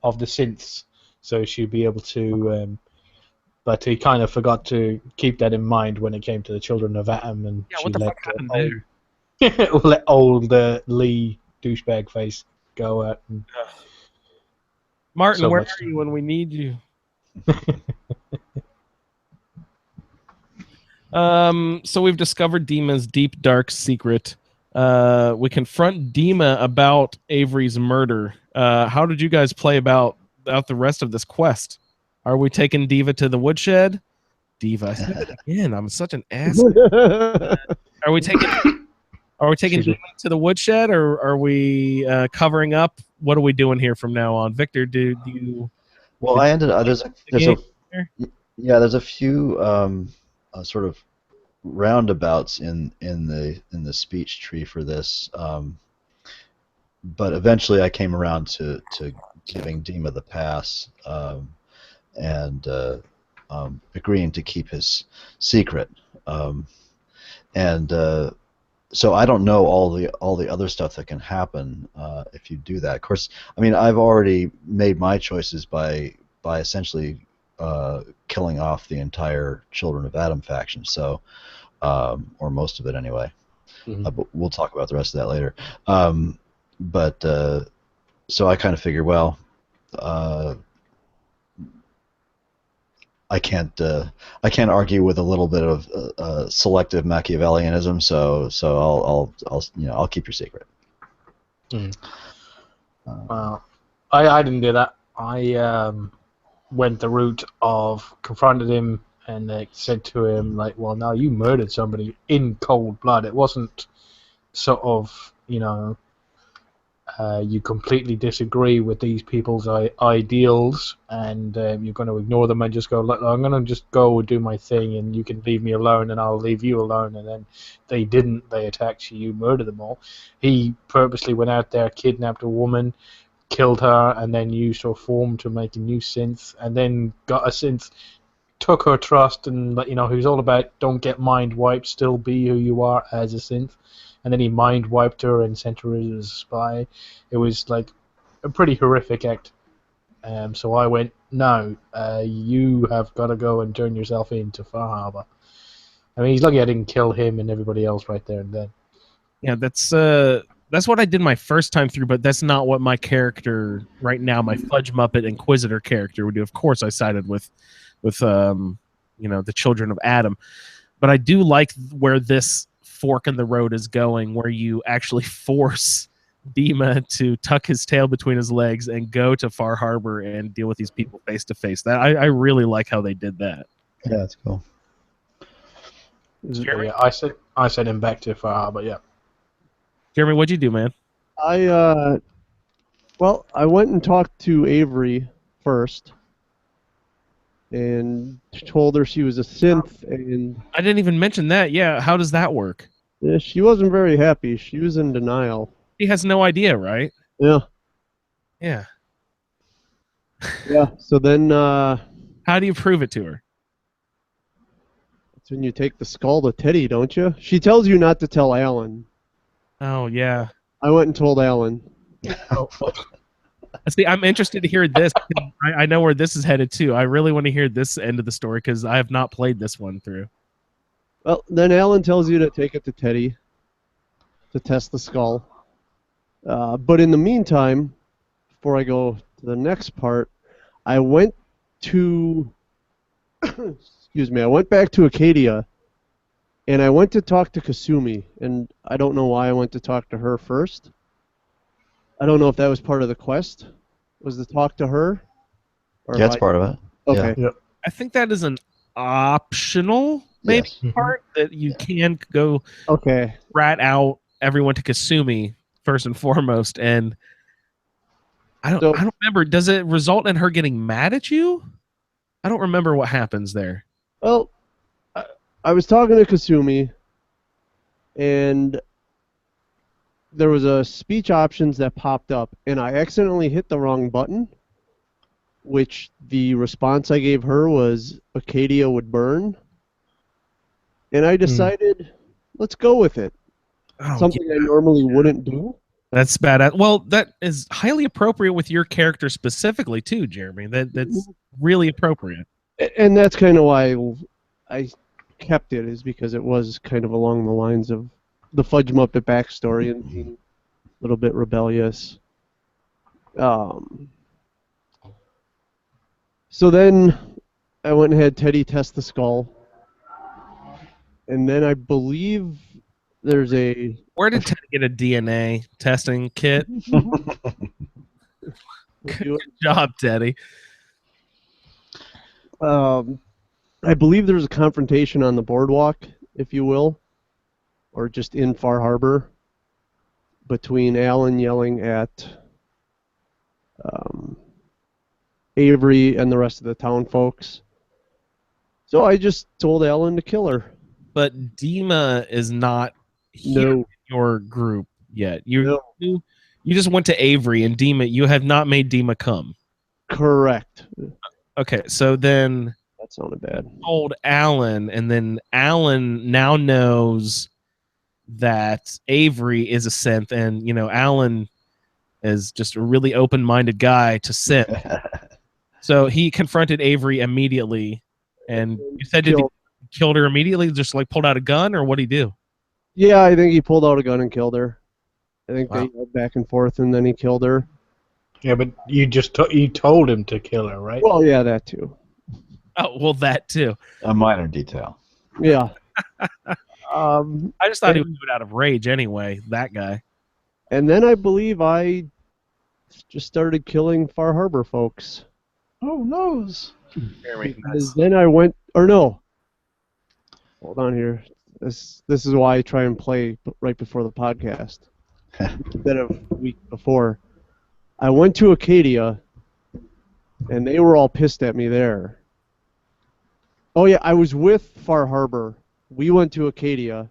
the synths. So she'll be able to. But he kind of forgot to keep that in mind when it came to the Children of Atom, and what the fuck happened there? let old Lee douchebag face go out. And Martin, so where are you when we need you? So we've discovered Dima's deep, dark secret. We confront Dima about Avery's murder. How did you guys play about the rest of this quest? Are we taking Diva to the woodshed? Diva, I said it again. I'm such an ass. Are we taking Dima to the woodshed, or are we covering up? What are we doing here from now on? Victor, do you? Well, I ended. There's a few sort of roundabouts in the speech tree for this. but eventually I came around to giving Dima the pass, and agreeing to keep his secret. And so I don't know all the other stuff that can happen if you do that. Of course, I mean I've already made my choices by essentially killing off the entire Children of Adam faction. So, or most of it anyway. But we'll talk about the rest of that later. But so I kind of figured, well, I can't argue with a little bit of selective Machiavellianism. So I'll keep your secret. Well, I didn't do that. I went the route of confronted him and said to him, like, well, now you murdered somebody in cold blood. It wasn't sort of, you completely disagree with these people's ideals and you're going to ignore them and just go, look, I'm going to just go do my thing and you can leave me alone and I'll leave you alone. And then they didn't. They attacked you, murdered them all. He purposely went out there, kidnapped a woman, killed her, and then used her form to make a new synth, and then got a synth, took her trust, and who's all about don't get mind wiped, still be who you are as a synth. And then he mind wiped her and sent her as a spy. It was like a pretty horrific act. So I went, no, you have got to go and turn yourself into Far Harbor. I mean, he's lucky I didn't kill him and everybody else right there and then. Yeah, that's what I did my first time through, but that's not what my character right now, my Fudge Muppet Inquisitor character would do. Of course, I sided with the Children of Adam, but I do like where this fork in the road is going, where you actually force Dima to tuck his tail between his legs and go to Far Harbor and deal with these people face to face. That I really like how they did that. Yeah, that's cool. Yeah, I sent him back to Far Harbor. Yeah. Jeremy, what'd you do, man? I went and talked to Avery first and told her she was a synth, and I didn't even mention that. Yeah, how does that work? yeah, she wasn't very happy. She was in denial. He has no idea, right? Yeah. Yeah. Yeah. So then How do you prove it to her? that's when you take the skull to Teddy, don't you? She tells you not to tell Alan. Oh, yeah. I went and told Alan. See, I'm interested to hear this. I know where this is headed, too. I really want to hear this end of the story because I have not played this one through. Well, then Alan tells you to take it to Teddy to test the skull. But in the meantime, before I go to the next part, I went to I went back to Acadia, and I went to talk to Kasumi, and I don't know why I went to talk to her first. I don't know if that was part of the quest, was to talk to her. Yeah, that's part of it. Okay. Yeah. I think that is an optional maybe Yes. part that you can go Okay. rat out everyone to Kasumi first and foremost, and I don't remember. Does it result in her getting mad at you? I don't remember what happens there. Well, I was talking to Kasumi, and there was a speech options that popped up, and I accidentally hit the wrong button, which the response I gave her was Acadia would burn. And I decided, let's go with it. Oh, Something yeah. I normally wouldn't do. That's bad. Well, that is highly appropriate with your character specifically, too, Jeremy. That's really appropriate. And that's kind of why I kept it, is because it was kind of along the lines of the Fudge Muppet backstory and being a little bit rebellious. So then I went and had Teddy test the skull. And then I believe there's a... Where did Ted get a DNA testing kit? Good job, Teddy. I believe there's a confrontation on the boardwalk, if you will, or just in Far Harbor, between Alan yelling at Avery and the rest of the town folks. So I just told Alan to kill her. But Dima is not here in your group yet. You You just went to Avery and Dima. You have not made Dima come. Correct. Okay, so then That sounded bad. told Alan, and then Alan now knows that Avery is a synth, and Alan is just a really open-minded guy to synth. So he confronted Avery immediately, and you said did he killed her immediately? Just like pulled out a gun, or what did he do? Yeah, I think he pulled out a gun and killed her. I think Wow. they went back and forth, and then he killed her. Yeah, but you just you told him to kill her, right? Well, yeah, that too. Oh, well, that too. A minor detail. Yeah. I just thought he would do it out of rage anyway. That guy. And then I believe I just started killing Far Harbor folks. Oh, noes. Because then I went, or no. Hold on here. This is why I try and play right before the podcast instead of a week before. I went to Acadia, and they were all pissed at me there. Oh yeah, I was with Far Harbor. We went to Acadia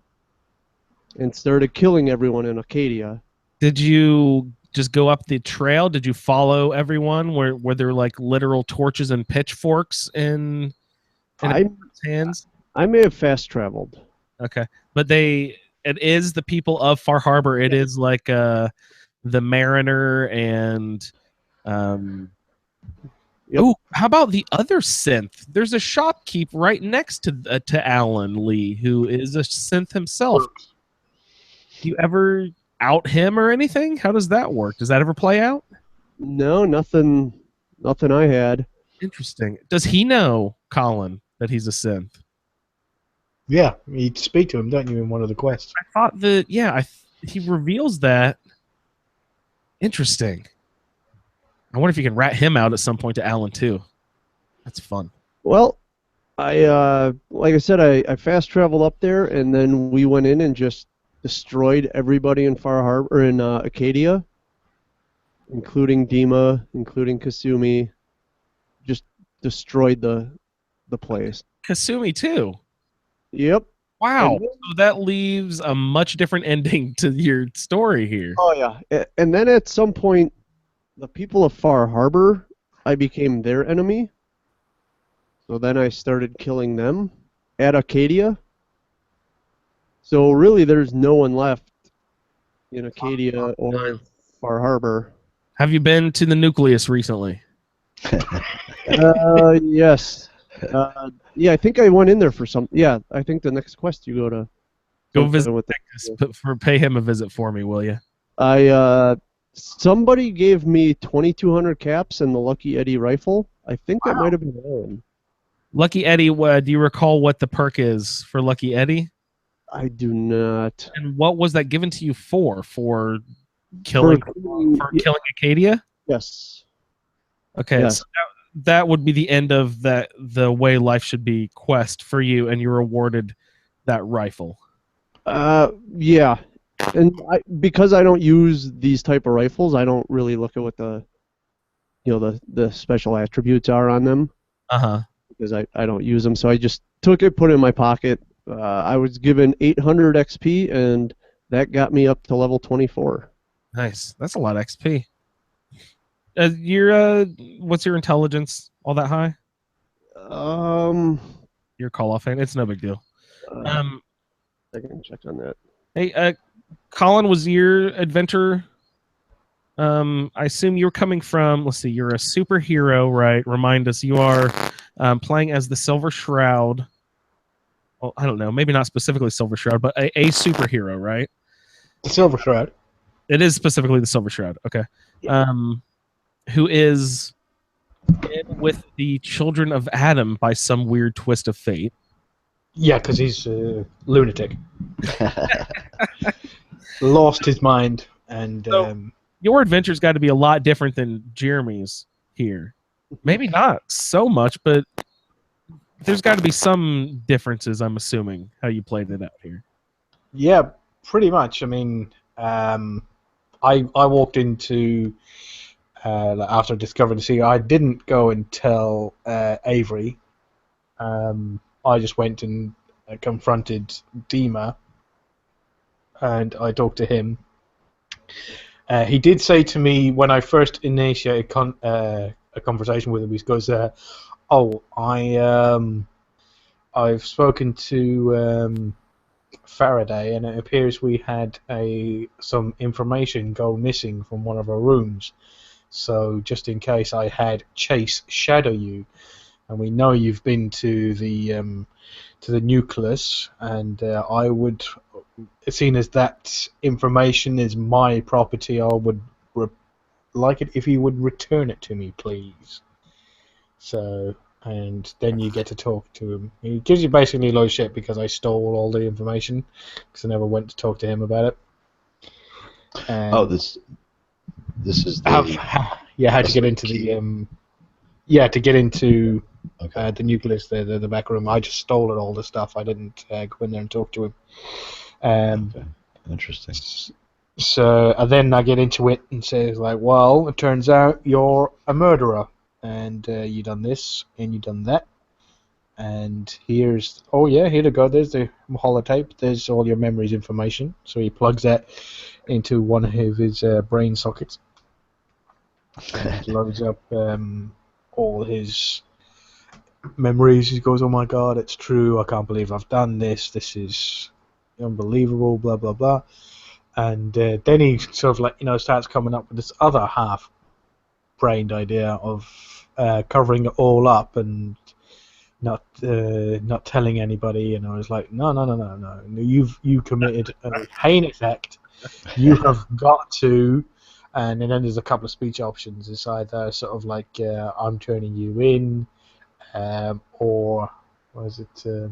and started killing everyone in Acadia. Did you just go up the trail? Did you follow everyone? Were there like literal torches and pitchforks in everyone's hands? I may have fast traveled. Okay, but it is the people of Far Harbor. It is like the Mariner and Yep. Oh, how about the other synth? There's a shopkeep right next to Alan Lee, who is a synth himself. Do you ever out him or anything? How does that work? Does that ever play out? No, nothing I had. Interesting. Does he know, Colin, that he's a synth? Yeah, you speak to him, don't you, in one of the quests? I thought that, he reveals that. Interesting. I wonder if you can rat him out at some point to Alan, too. That's fun. Well, like I said, I fast traveled up there, and then we went in and just destroyed everybody in Far Harbor, in Acadia, including Dima, including Kasumi. Just destroyed the place. Kasumi, too. Yep. Wow. So that leaves a much different ending to your story here. Oh yeah. And then at some point, the people of Far Harbor, I became their enemy. So then I started killing them at Acadia. So really, there's no one left in Acadia or Far Harbor. Have you been to the nucleus recently? Yes. Yeah, I think I went in there for some. Yeah, I think the next quest you go to. Go visit with pay him a visit for me, will you? Somebody gave me 2,200 caps and the Lucky Eddie rifle. I think that might have been Aaron. Lucky Eddie, do you recall what the perk is for Lucky Eddie? I do not. And what was that given to you for? For killing killing Acadia? Yes. Okay, Yes. so that would be the end of the way life should be quest for you, and you're awarded that rifle. Yeah. And because I don't use these type of rifles, I don't really look at what the special attributes are on them. Uh-huh. Because I don't use them, so I just took it, put it in my pocket. I was given 800 XP, and that got me up to level 24. Nice. That's a lot of XP. What's your intelligence? All that high? You're a call-off fan. It's no big deal. I can check on that. Hey, Colin, was your adventure? I assume you're coming from. Let's see. You're a superhero, right? Remind us. You are playing as the Silver Shroud. Well, I don't know. Maybe not specifically Silver Shroud, but a superhero, right? The Silver Shroud. It is specifically the Silver Shroud. Okay. Who is in with the children of Adam by some weird twist of fate. Yeah, because he's a lunatic. Lost his mind, and So, your adventure's got to be a lot different than Jeremy's here. Maybe not so much, but there's got to be some differences, I'm assuming, how you played it out here. yeah, pretty much. I mean, I walked into after discovering the sea. I didn't go and tell Avery. I just went and confronted Dima, and I talked to him. He did say to me when I first initiated a conversation with him, he goes, "Oh, I've spoken to Faraday, and it appears we had some information go missing from one of our rooms. So just in case, I had Chase shadow you, and we know you've been to the nucleus, and I would, seeing as that information is my property, I would like it if you would return it to me, please." So, and then you get to talk to him. He gives you basically a load of shit because I stole all the information because I never went to talk to him about it. And this is the how to get into key. to get into Okay. the nucleus, the back room. I just stole it, all the stuff. I didn't go in there and talk to him. Okay. Interesting. So then I get into it and says like, well, it turns out you're a murderer, and you done this and you done that, and here to go. There's the holotape. There's all your memories information. So he plugs that into one of his brain sockets, and loads up all his memories. He goes, "Oh my God, it's true! I can't believe I've done this. This is unbelievable." Blah blah blah. And then he sort of starts coming up with this other half-brained idea of covering it all up and not telling anybody. And I was like, no, you committed a heinous act. You have got to. And then there's a couple of speech options. It's either sort of like I'm turning you in, or what is it?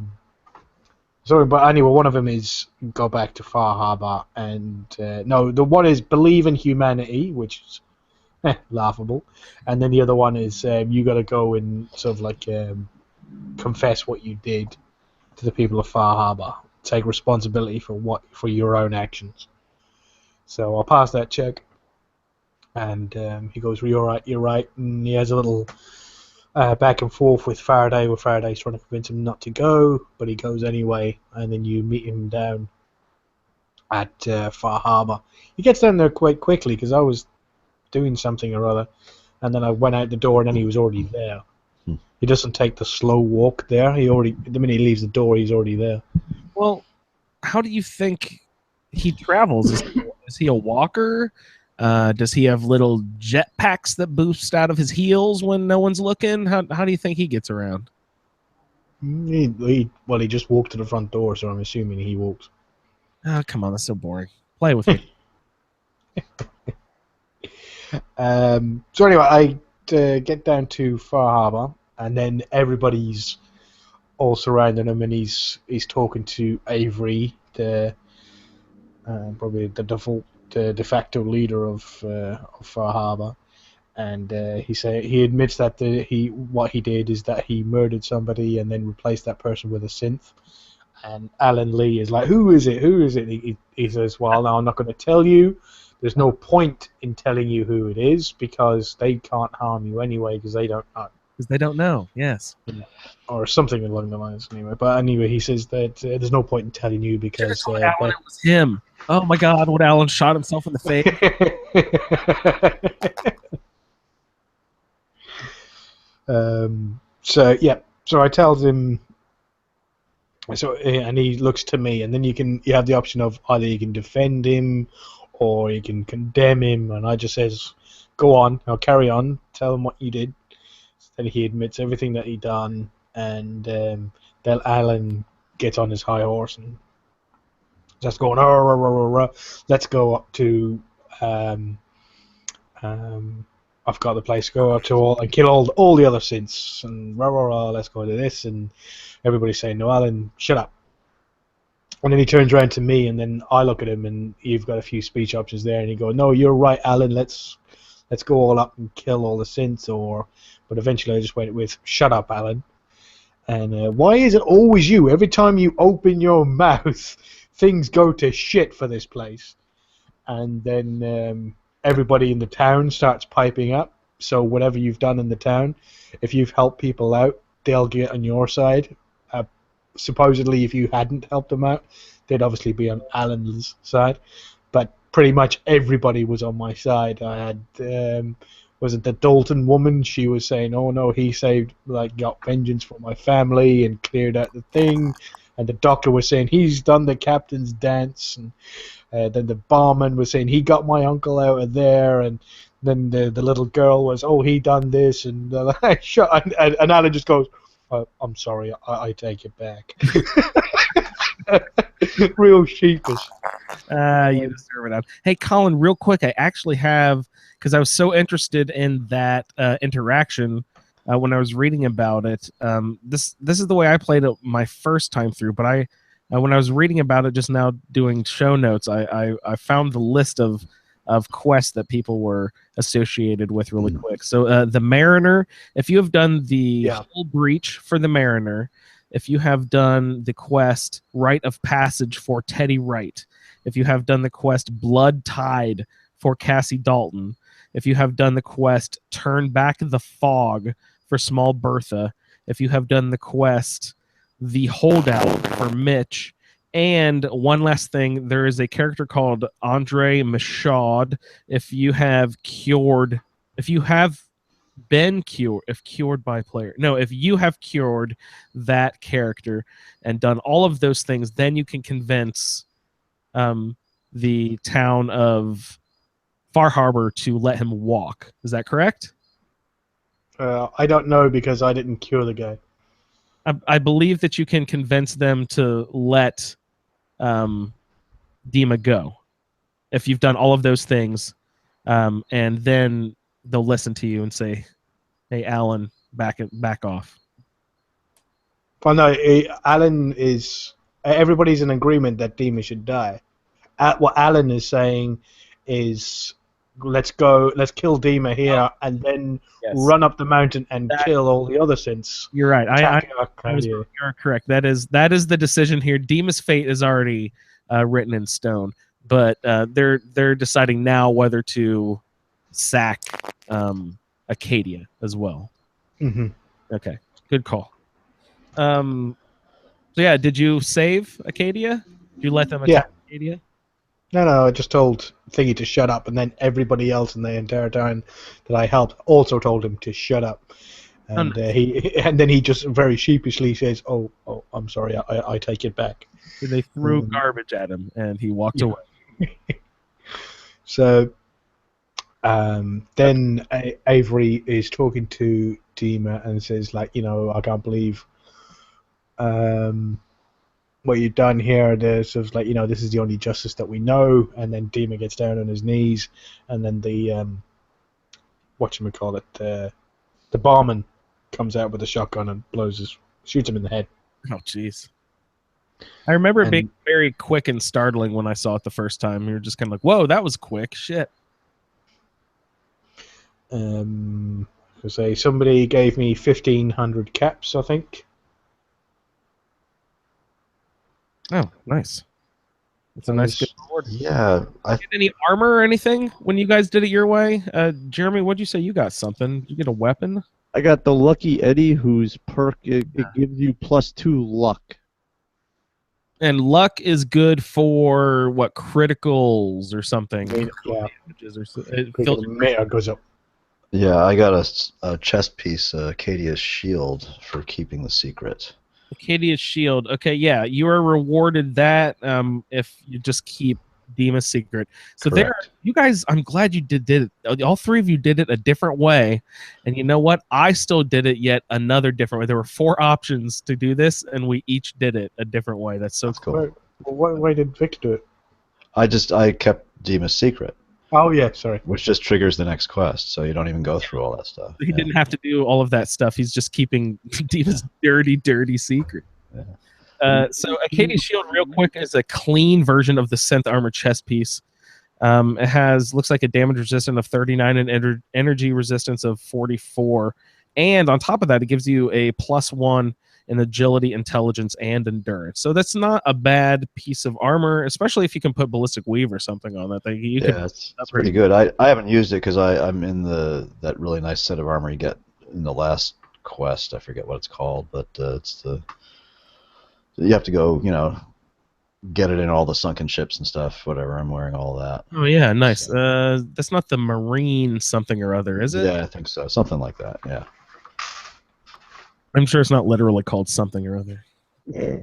Sorry, but anyway, one of them is go back to Far Harbor, and no, the one is believe in humanity, which is laughable, and then the other one is you got to go and sort of like confess what you did to the people of Far Harbor, take responsibility for your own actions. So I'll pass that check, and he goes, "You're right," and he has a little back and forth with Faraday, where Faraday's trying to convince him not to go, but he goes anyway, and then you meet him down at Far Harbor. He gets down there quite quickly because I was doing something or other, and then I went out the door, and then he was already there. He doesn't take the slow walk there. The minute he leaves the door, he's already there. Well, how do you think he travels? Is he a walker? Does he have little jetpacks that boost out of his heels when no one's looking? How do you think he gets around? He just walked to the front door, so I'm assuming he walks. Oh, come on, that's so boring. Play with me. So anyway, I get down to Far Harbor, and then everybody's all surrounding him, and he's talking to Avery, probably the de facto leader of Far Harbor, and he admits that what he did is that he murdered somebody and then replaced that person with a synth. And Alan Lee is like, "Who is it? Who is it?" He says, "Well, now I'm not going to tell you. There's no point in telling you who it is because they can't harm you anyway because they don't know." Because they don't know, yes. Or something along the lines, anyway. But anyway, he says that there's no point in telling you because Alan, it was him. Oh my God! What, Alan shot himself in the face? So I tells him. So and he looks to me, and then you have the option of either you can defend him or you can condemn him, and I just says, "Go on, I'll carry on. Tell him what you did." Then he admits everything that he done, and then Alan gets on his high horse and just going, "Let's go up to I've got the place. Go up to all and kill all the other synths, and let's go to this." And everybody's saying, "No, Alan, shut up." And then he turns around to me, and then I look at him, and you've got a few speech options there, and he goes, "No, you're right, Alan. Let's go all up and kill all the synths." But eventually I just went with, "Shut up, Alan." And why is it always you? Every time you open your mouth, things go to shit for this place. And then everybody in the town starts piping up. So whatever you've done in the town, if you've helped people out, they'll get on your side. Supposedly, if you hadn't helped them out, they'd obviously be on Alan's side. But pretty much everybody was on my side. I had was it the Dalton woman? She was saying, "Oh no, he got vengeance for my family and cleared out the thing." And the doctor was saying he's done the captain's dance, and then the barman was saying he got my uncle out of there, and then the little girl was, "Oh, he done this," and and Alan just goes, "I'm sorry, I take it back." Real sheepish. You deserve it. Adam. Hey, Colin, real quick, I actually have, because I was so interested in that interaction when I was reading about it. This is the way I played it my first time through, but I when I was reading about it just now doing show notes, I found the list of quests that people were associated with really quick. So the Mariner, if you have done the hull breach for the Mariner, if you have done the quest Rite of Passage for Teddy Wright, if you have done the quest Blood Tide for Cassie Dalton, if you have done the quest Turn Back the Fog for Small Bertha, if you have done the quest The Holdout for Mitch, and one last thing, there is a character called Andre Michaud. If you have been cured, if cured by player, no, if you have cured that character and done all of those things, then you can convince the town of Far Harbor to let him walk. Is that correct? I don't know because I didn't cure the guy. I believe that you can convince them to let Dima go if you've done all of those things, and then they'll listen to you and say, "Hey, Alan, back off." Well, no, Alan is. Everybody's in agreement that Dima should die. What Alan is saying is, let's kill Dima here, and then run up the mountain and kill all the other synths. You're right. You're correct. That is the decision here. Dima's fate is already written in stone, but they're deciding now whether to sack Acadia as well. Mm-hmm. Okay, good call. So yeah, did you save Acadia? Did you let them attack Acadia? No, I just told Thingy to shut up, and then everybody else in the entire town that I helped also told him to shut up. And then he just very sheepishly says, "Oh, I'm sorry, I take it back." So they threw garbage at him, and he walked away. So then Avery is talking to Dima and says, I can't believe what you've done here. There's sort of this is the only justice that we know. And then Dima gets down on his knees, and then the the barman comes out with a shotgun and shoots him in the head. Oh, jeez. I remember it being very quick and startling when I saw it the first time. You're just kind of like, "Whoa, that was quick, shit." Somebody gave me 1,500 caps, I think. Oh, nice. It's a nice good reward. Yeah. Did you get any armor or anything when you guys did it your way? Jeremy, what'd you say you got? Something? Did you get a weapon? I got the Lucky Eddie, whose perk it gives you +2 luck. And luck is good for what, criticals or something? Yeah. It goes up. Yeah, I got a chest piece, Acadia's shield, for keeping the secret. Acadia's shield. Okay, yeah, you are rewarded that if you just keep Dima's secret. So Correct. there, you guys, I'm glad you did it. All three of you did it a different way, and you know what? I still did it yet another different way. There were 4 options to do this, and we each did it a different way. That's cool. Why did Victor do it? I kept Dima's secret. Oh yeah, sorry. Which just triggers the next quest, so you don't even go through all that stuff. He didn't have to do all of that stuff. He's just keeping Dima's dirty secret. Yeah. So Acadia's shield, real quick, is a clean version of the synth armor chest piece. It looks like a damage resistance of 39 and energy resistance of 44. And on top of that, it gives you a +1 in agility, intelligence, and endurance. So that's not a bad piece of armor, especially if you can put ballistic weave or something on that thing. It's pretty good. I haven't used it because I'm in that really nice set of armor you get in the last quest. I forget what it's called, but you have to go, get it in all the sunken ships and stuff. Whatever. I'm wearing all that. Oh yeah, nice. So, That's not the Marine something or other, is it? yeah, I think so. Something like that. Yeah. I'm sure it's not literally called something or other. Yeah.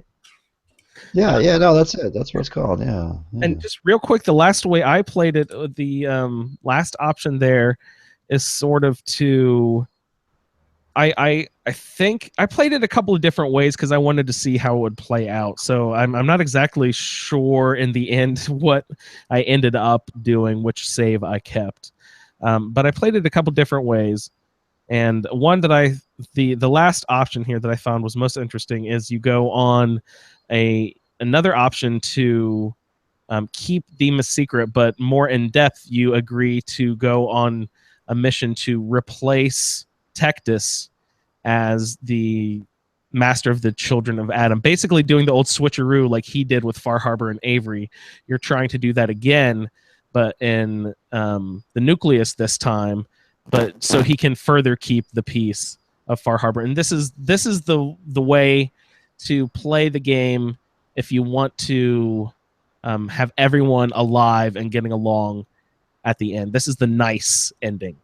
Yeah. No, that's it. That's what it's called. Yeah. And just real quick, the last way I played it, the last option there is sort of to. I think I played it a couple of different ways because I wanted to see how it would play out. So I'm not exactly sure in the end what I ended up doing, which save I kept. But I played it a couple different ways, and one that the last option here that I found was most interesting is you go on another option to keep Demas secret, but more in depth. You agree to go on a mission to replace Tectus as the master of the children of Adam, basically doing the old switcheroo like he did with Far Harbor and Avery. You're trying to do that again, but in the nucleus this time, but so he can further keep the peace of Far Harbor. And this is the way to play the game if you want to have everyone alive and getting along at the end. This is the nice ending,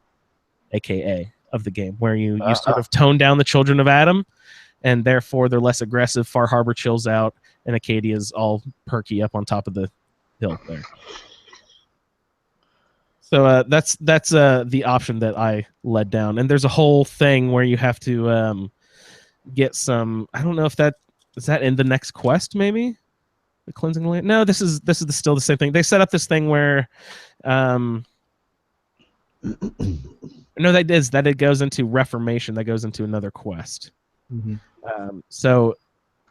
aka of the game, where you sort of tone down the children of Adam, and therefore they're less aggressive. Far Harbor chills out, and Acadia's all perky up on top of the hill there. So that's the option that I led down, and there's a whole thing where you have to get some. I don't know if that is that in the next quest, maybe the cleansing land. No, this is still the same thing. They set up this thing where. No, that it goes into Reformation. That goes into another quest. Mm-hmm. So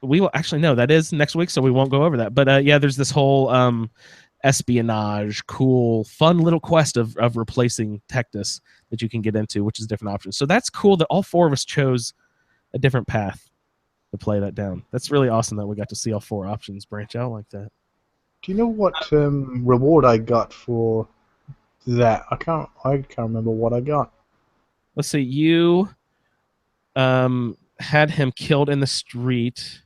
we will actually no, that is next week, so we won't go over that. But yeah, there's this whole espionage, cool, fun little quest of replacing Tectus that you can get into, which is different options. So that's cool that all four of us chose a different path to play that down. That's really awesome that we got to see all four options branch out like that. Do you know what reward I got for that? I can't remember what I got. Let's see. You had him killed in the street.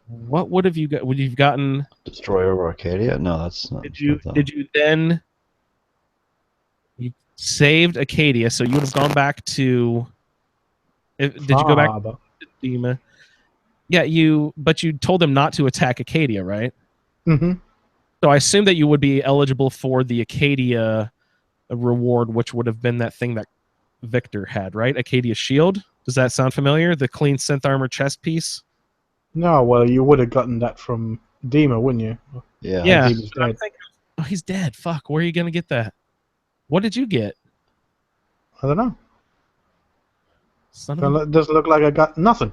What would have you got? Would you've gotten Destroyer of Arcadia? No, that's not. Did you then? You saved Acadia, so you would have gone back to. Did you go back to Dema? Yeah, but you told them not to attack Acadia, right? Mm-hmm. So I assume that you would be eligible for the Acadia reward, which would have been that thing that Victor had, right? Acadia Shield. Does that sound familiar? The clean synth armor chest piece? No, well, you would have gotten that from Dema, wouldn't you? Yeah. Yeah. Demon's dead. Oh, he's dead. Fuck. Where are you going to get that? What did you get? I don't know. Son of a... It doesn't look like I got nothing.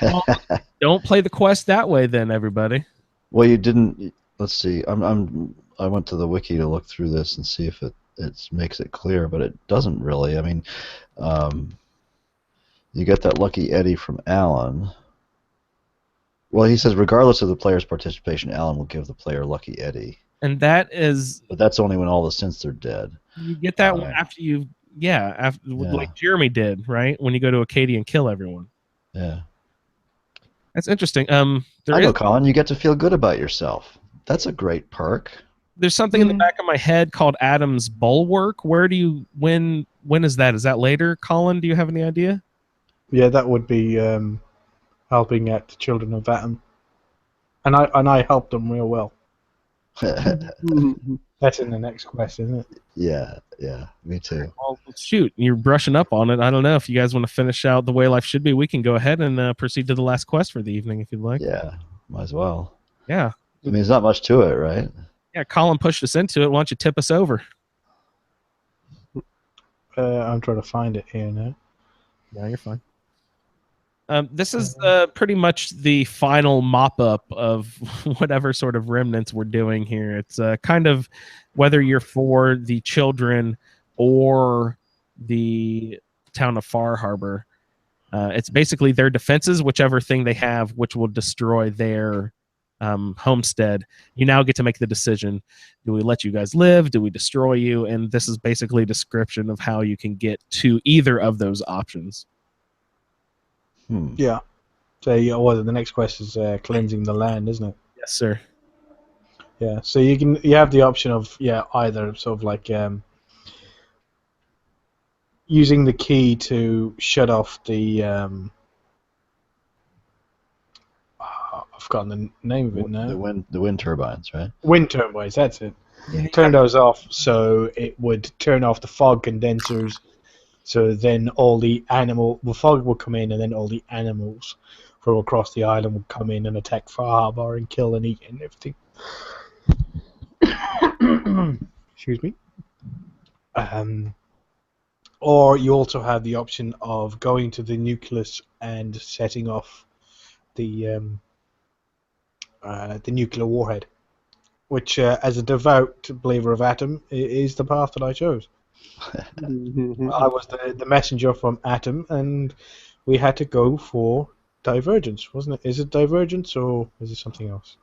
Well, don't play the quest that way, then, everybody. Well, you didn't. Let's see. I went to the wiki to look through this and see if it makes it clear, but it doesn't really. I mean, you get that lucky Eddie from Alan. Well, he says regardless of the player's participation, Alan will give the player lucky Eddie. And that is. But that's only when all the synths are dead. You get that after you. Yeah, like Jeremy did, right? When you go to Acadia and kill everyone. Yeah. That's interesting. I know, Colin. You get to feel good about yourself. That's a great perk. There's something in the back of my head called Adam's Bulwark. Where do you when is that? Is that later, Colin? Do you have any idea? Yeah, that would be helping out the children of Adam, and I helped them real well. That's in the next quest, isn't it? Yeah, me too. Well, shoot, you're brushing up on it. I don't know if you guys want to finish out The Way Life Should Be. We can go ahead and proceed to the last quest for the evening if you'd like. Yeah, might as well. Yeah. I mean, there's not much to it, right? Yeah, Colin pushed us into it. Why don't you tip us over? I'm trying to find it here now. Yeah, you're fine. This is pretty much the final mop-up of whatever sort of remnants we're doing here. It's kind of whether you're for the children or the town of Far Harbor. It's basically their defenses, whichever thing they have, which will destroy their homestead. You now get to make the decision. Do we let you guys live? Do we destroy you? And this is basically a description of how you can get to either of those options. Yeah. So the next quest is cleansing the land, isn't it? Yes, sir. Yeah. So you have the option of either sort of like using the key to shut off the I've forgotten the name of it now. The wind turbines, right? Wind turbines. That's it. Yeah, Turn those off so it would turn off the fog condensers. So then the fog will come in, and then all the animals from across the island will come in and attack Far Harbor and kill and eat and everything. Excuse me. Or you also have the option of going to the nucleus and setting off the nuclear warhead, which, as a devout believer of Atom, is the path that I chose. I was the messenger from Atom, and we had to go for Divergence, wasn't it? Is it Divergence or is it something else?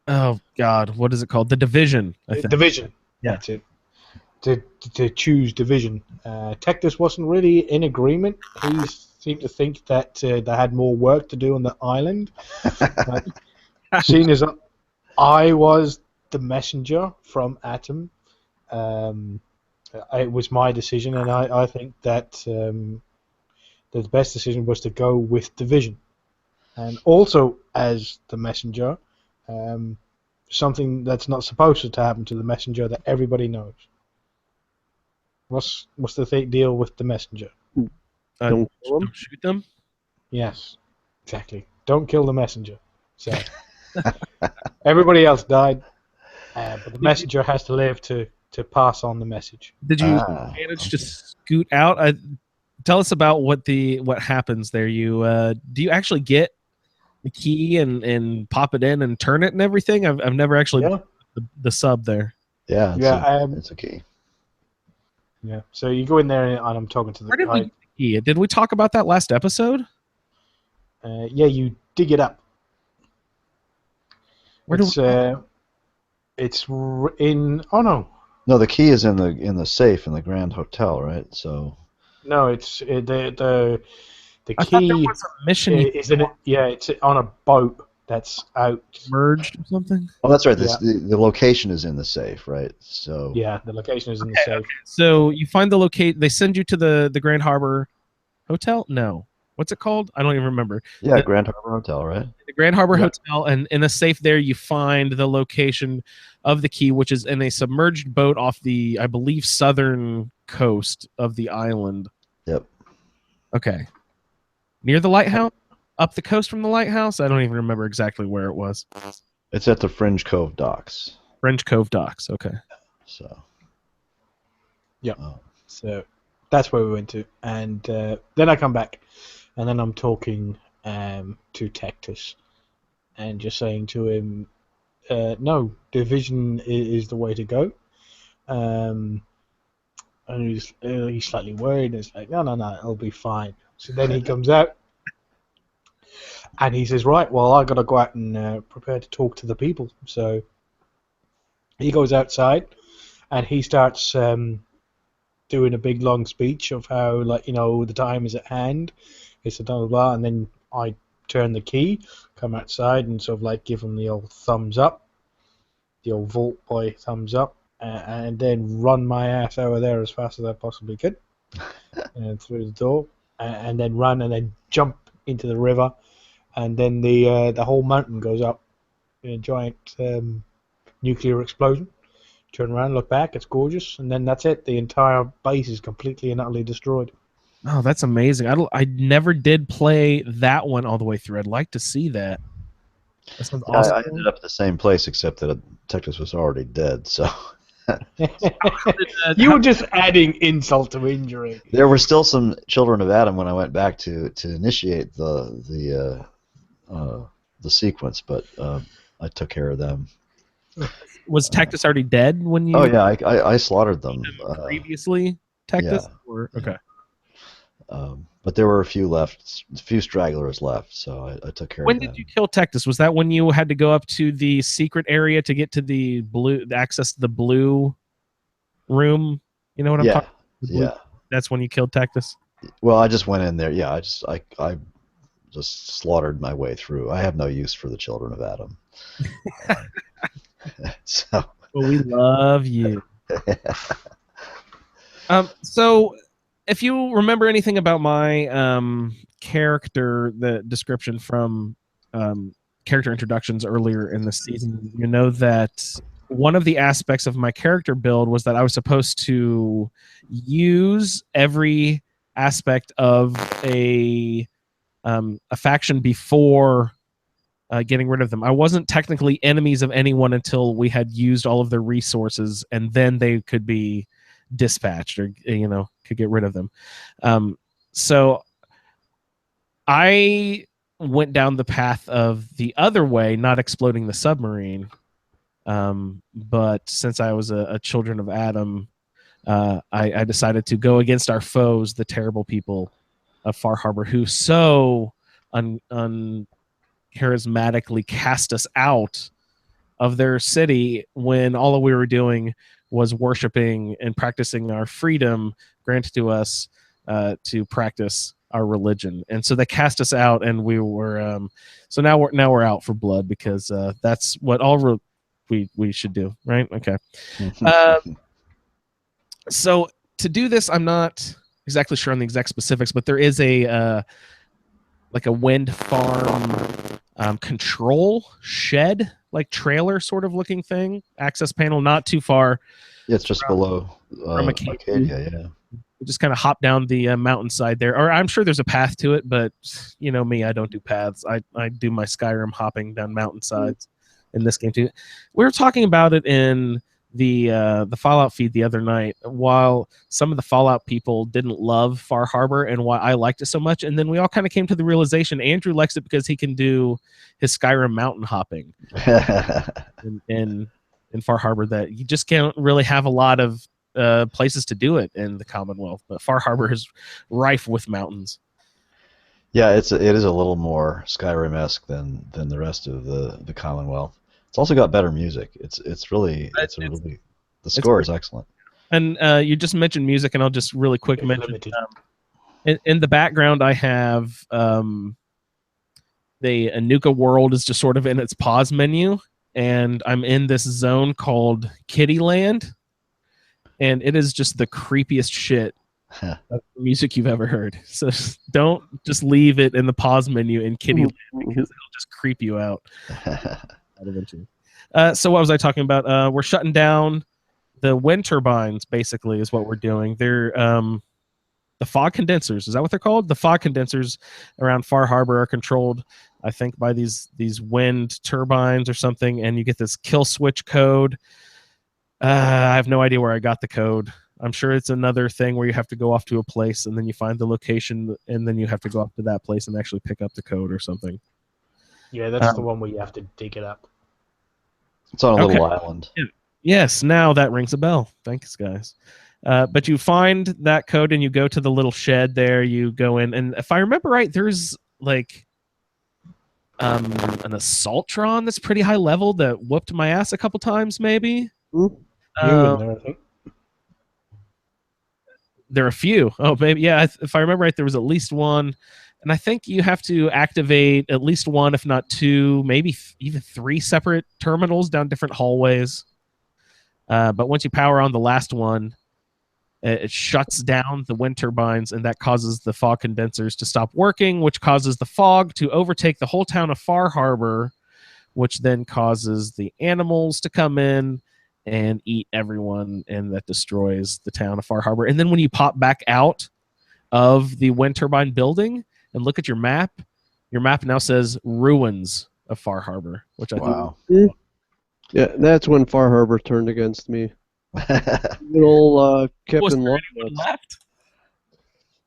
Oh God, what is it called? The Division. I think. Division. Yeah. That's it. To choose Division. Tectus wasn't really in agreement. He seemed to think that they had more work to do on the island. But seeing as I was the messenger from Atom, it was my decision, and I think that the best decision was to go with Division. And also, as the messenger, something that's not supposed to happen to the messenger that everybody knows. What's the deal with the messenger? Don't kill him. Don't shoot them. Yes, exactly. Don't kill the messenger. So everybody else died, but the messenger has to live to pass on the message. Did you manage to scoot out? Tell us about what happens there. Do you actually get the key and pop it in and turn it and everything? I've never actually the sub there. Yeah, it's a key. Yeah, so you go in there and I'm talking to the Where did we get the key? Did we talk about that last episode? Yeah, you dig it up. It's in. Oh no. No, the key is in the safe in the Grand Hotel, right? So. No, it's the key. I thought there was a mission. Is in it? Yeah, it's on a boat that's out. Merged or something. Oh, that's right. The location is in the safe, right? So. Yeah, the location is in the safe. Okay. So you find the locate. They send you to the Grand Harbor Hotel. No. What's it called? I don't even remember. Yeah, Grand Harbor Hotel, right? The Grand Harbor Hotel, and in a safe there you find the location of the key, which is in a submerged boat off the, I believe, southern coast of the island. Yep. Okay. Near the lighthouse? Up the coast from the lighthouse? I don't even remember exactly where it was. It's at the Fringe Cove docks. Fringe Cove docks, okay. So. Yeah. So that's where we went to. And then I come back. And then I'm talking to Tectus and just saying to him, no, Division is the way to go. And he's slightly worried. It's like, no, it'll be fine. So then he comes out and he says, right, well, I got to go out and prepare to talk to the people. So he goes outside and he starts doing a big long speech of how, the time is at hand. It's a blah, blah, blah, and then I turn the key, come outside, and sort of give him the old thumbs up, the old Vault Boy thumbs up, and then run my ass over there as fast as I possibly could, through the door, and then run and then jump into the river, and then the whole mountain goes up in a giant nuclear explosion. Turn around, look back, it's gorgeous, and then that's it. The entire base is completely and utterly destroyed. Oh, that's amazing. I never did play that one all the way through. I'd like to see that. That sounds awesome. I ended up at the same place, except that Tectus was already dead, so... You were just adding insult to injury. There were still some children of Adam when I went back to initiate the sequence, but I took care of them. Was Tectus already dead when you... Oh, yeah, I slaughtered them. Previously, Tectus? Yeah. Or, okay. But there were a few stragglers left, so I took care of them. When did you kill Tectus? Was that when you had to go up to the secret area to get to the access to the blue room? You know what I'm talking about? Yeah. That's when you killed Tectus? Well, I just went in there. Yeah, I just slaughtered my way through. I have no use for the children of Adam. So Well, we love you. So if you remember anything about my character, the description from character introductions earlier in the season, you know that one of the aspects of my character build was that I was supposed to use every aspect of a faction before getting rid of them. I wasn't technically enemies of anyone until we had used all of their resources, and then they could be dispatched or could get rid of them. So I went down the path of the other way, not exploding the submarine. But since I was a children of Adam, I decided to go against our foes, the terrible people of Far Harbor, who so charismatically cast us out of their city when all we were doing was worshiping and practicing our freedom granted to us to practice our religion. And so they cast us out, and we were so now we're out for blood, because that's what we should do, right? Okay. So to do this, I'm not exactly sure on the exact specifics, but there is a like a wind farm control shed, like trailer sort of looking thing, access panel not too far. Yeah, it's just below from Arcadia, yeah. We just kind of hop down the mountainside there, or I'm sure there's a path to it, but you know me, I don't do paths. I do my Skyrim hopping down mountainsides in this game too. We were talking about it in the Fallout feed the other night, while some of the Fallout people didn't love Far Harbor and why I liked it so much, and then we all kind of came to the realization Andrew likes it because he can do his Skyrim mountain hopping in Far Harbor, that you just can't really have a lot of places to do it in the Commonwealth, but Far Harbor is rife with mountains. Yeah, it is a little more Skyrim-esque than the rest of the Commonwealth. It's also got better music. The score is excellent. And you just mentioned music, and I'll just really quick mention in the background I have the Anuka world is just sort of in its pause menu, and I'm in this zone called Kittyland, and it is just the creepiest shit of music you've ever heard. So don't just leave it in the pause menu in Kittyland, because it'll just creep you out. So what was I talking about? We're shutting down the wind turbines, basically, is what we're doing. They're the fog condensers. Is that what they're called? The fog condensers around Far Harbor are controlled, I think, by these wind turbines or something, and you get this kill switch code. I have no idea where I got the code. I'm sure it's another thing where you have to go off to a place, and then you find the location, and then you have to go up to that place and actually pick up the code or something. Yeah, that's the one where you have to dig it up. It's on a little island. Yes, now that rings a bell. Thanks, guys. But you find that code, and you go to the little shed there. You go in, and if I remember right, there's like an assaultron that's pretty high level that whooped my ass a couple times, maybe. You in there, I think. There are a few. Oh, maybe, yeah. If I remember right, there was at least one. And I think you have to activate at least one, if not two, maybe even three separate terminals down different hallways. But once you power on the last one, it shuts down the wind turbines, and that causes the fog condensers to stop working, which causes the fog to overtake the whole town of Far Harbor, which then causes the animals to come in and eat everyone, and that destroys the town of Far Harbor. And then when you pop back out of the wind turbine building and look at your map now says ruins of Far Harbor, which I think. Yeah, that's when Far Harbor turned against me. Little Captain Longfellows left.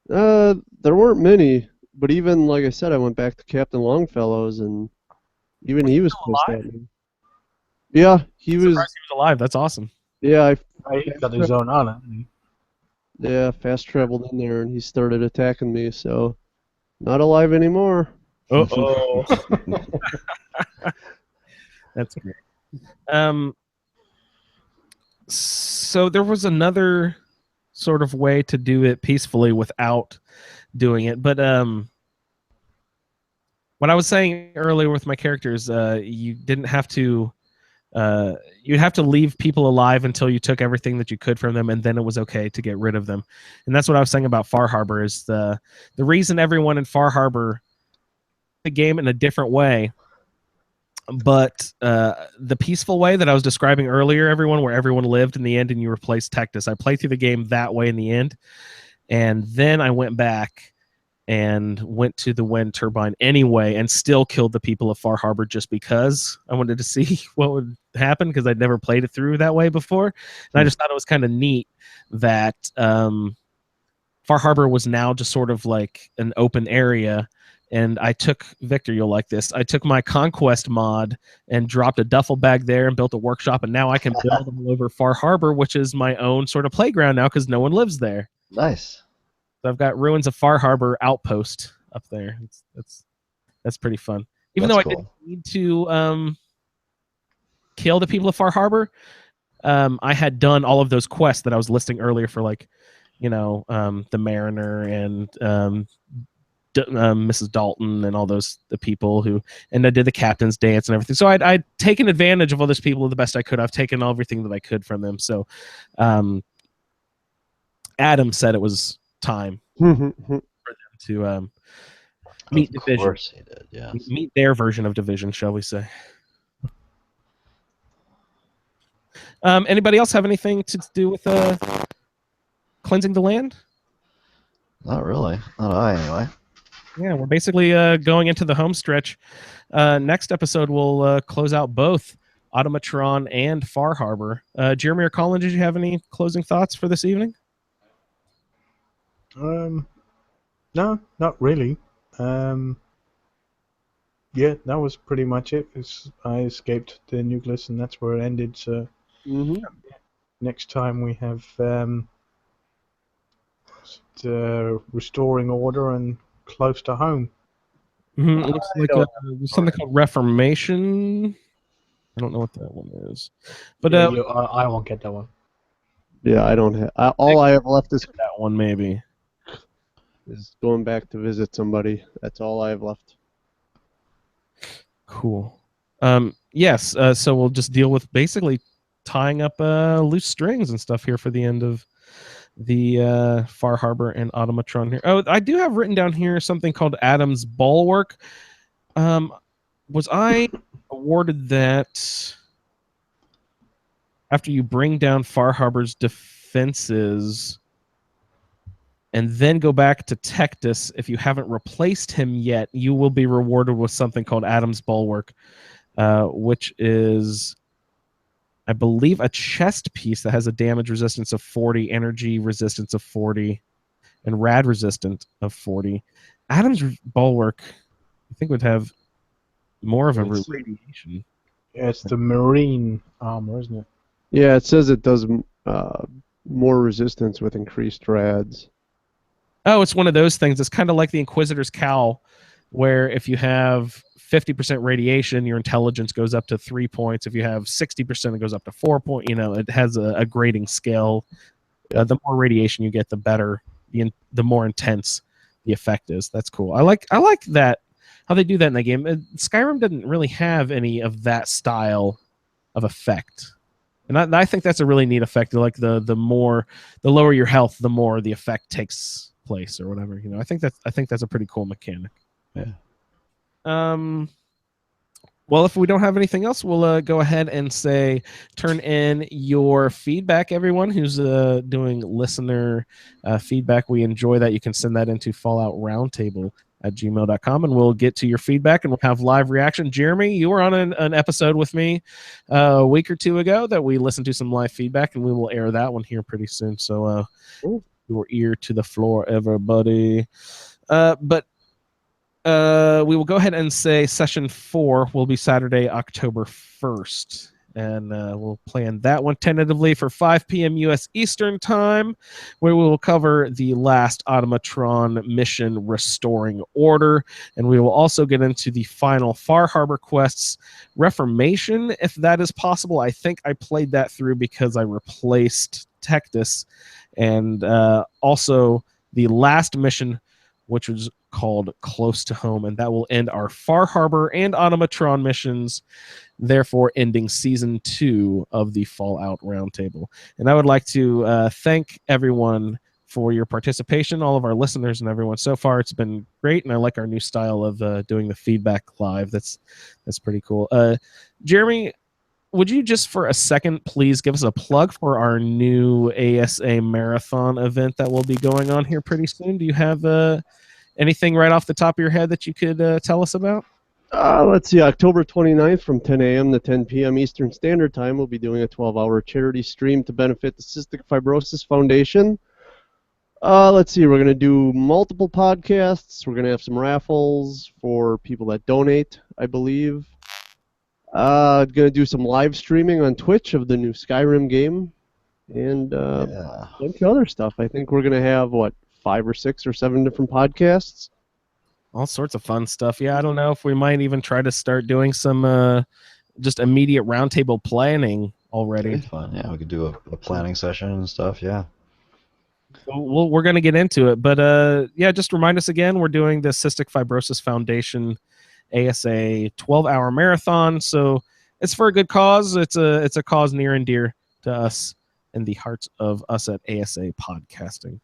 There weren't many, but even like I said, I went back to Captain Longfellows, and even he was pissed at me. Yeah, he was. Surprised he was alive. That's awesome. Yeah, He got his own on it. Yeah, fast traveled in there, and he started attacking me. So, not alive anymore. Uh-oh. That's great. So there was another sort of way to do it peacefully without doing it, but what I was saying earlier with my characters, you didn't have to. You'd have to leave people alive until you took everything that you could from them, and then it was okay to get rid of them. And that's what I was saying about Far Harbor. Is the reason everyone in Far Harbor the game in a different way, but the peaceful way that I was describing earlier, everyone where everyone lived in the end, and you replaced Tectus. I played through the game that way in the end, and then I went back and went to the wind turbine anyway and still killed the people of Far Harbor just because I wanted to see what would happen, because I'd never played it through that way before. And I just thought it was kind of neat that Far Harbor was now just sort of like an open area. And I took, Victor, you'll like this, I took my Conquest mod and dropped a duffel bag there and built a workshop, and now I can build all over Far Harbor, which is my own sort of playground now because no one lives there. Nice. So I've got Ruins of Far Harbor outpost up there. That's pretty fun. Even That's though I cool. didn't need to kill the people of Far Harbor, I had done all of those quests that I was listing earlier for, like, the Mariner and Mrs. Dalton and all the people who, and I did the captain's dance and everything. So I'd taken advantage of all those people the best I could. I've taken everything that I could from them. So Adam said it was time for them to meet Of Division. course he did, yes. Meet their version of Division, shall we say. Anybody else have anything to do with cleansing the land? Not really. Not I, anyway. Yeah, we're basically going into the home stretch. Next episode, we'll close out both Automatron and Far Harbor. Jeremy or Colin, did you have any closing thoughts for this evening? No, not really. Yeah, that was pretty much it. I escaped the nucleus, and that's where it ended. So next time we have restoring order and close to home. It looks like something called Reformation. I don't know what that one is, but Yeah, I won't get that one. Yeah, I don't have. All I have left is that one maybe. Going back to visit somebody. That's all I have left. Cool. Yes. So we'll just deal with basically tying up loose strings and stuff here for the end of the Far Harbor and Automatron here. Oh, I do have written down here something called Adam's Bulwark. Was I awarded that after you bring down Far Harbor's defenses and then go back to Tectus? If you haven't replaced him yet, you will be rewarded with something called Adam's Bulwark, which is, I believe, a chest piece that has a damage resistance of 40, energy resistance of 40, and rad resistant of 40. Adam's Bulwark, I think, would have more of a radiation. Yeah, it's the marine armor, isn't it? Yeah, it says it does more resistance with increased rads. Oh, it's one of those things. It's kind of like the Inquisitor's Cowl, where if you have 50% radiation, your intelligence goes up to 3 points. If you have 60%, it goes up to 4 points. It has a grading scale. The more radiation you get, the better, the more intense the effect is. That's cool. I like that, how they do that in the game. Skyrim didn't really have any of that style of effect. And I think that's a really neat effect. Like the lower your health, the more the effect takes place, or whatever. I think that's a pretty cool mechanic. Yeah. Well, if we don't have anything else, we'll go ahead and say turn in your feedback, everyone who's doing listener feedback. We enjoy that. You can send that into falloutroundtable@gmail.com, and we'll get to your feedback, and we'll have live reaction. Jeremy, you were on an episode with me a week or two ago that we listened to some live feedback, and we will air that one here pretty soon. So your ear to the floor, everybody. But we will go ahead and say session 4 will be Saturday, October 1st. And we'll plan that one tentatively for 5 p.m. U.S. Eastern Time, where we will cover the last Automatron mission, Restoring Order. And we will also get into the final Far Harbor quests, Reformation, if that is possible. I think I played that through because I replaced Tectus. And also the last mission, which was called Close to Home, and that will end our Far Harbor and Automatron missions, therefore ending season 2 of the Fallout Roundtable. And I would like to thank everyone for your participation, all of our listeners and everyone so far. It's been great, and I like our new style of doing the feedback live. That's pretty cool. Jeremy, would you just for a second please give us a plug for our new ASA marathon event that will be going on here pretty soon? Do you have anything right off the top of your head that you could tell us about? Let's see, October 29th from 10 a.m. to 10 p.m. Eastern Standard Time, we'll be doing a 12-hour charity stream to benefit the Cystic Fibrosis Foundation. Let's see, we're going to do multiple podcasts. We're going to have some raffles for people that donate, I believe. Going to do some live streaming on Twitch of the new Skyrim game. And a bunch of other stuff. I think we're going to have, 5 or 6 or 7 different podcasts? All sorts of fun stuff. Yeah, I don't know if we might even try to start doing some just immediate roundtable planning already. That'd be fun. Yeah, we could do a planning session and stuff. Yeah. So we're going to get into it, but yeah, just remind us again, we're doing the Cystic Fibrosis Foundation ASA 12-hour marathon. So it's for a good cause. It's a cause near and dear to us and the hearts of us at ASA Podcasting.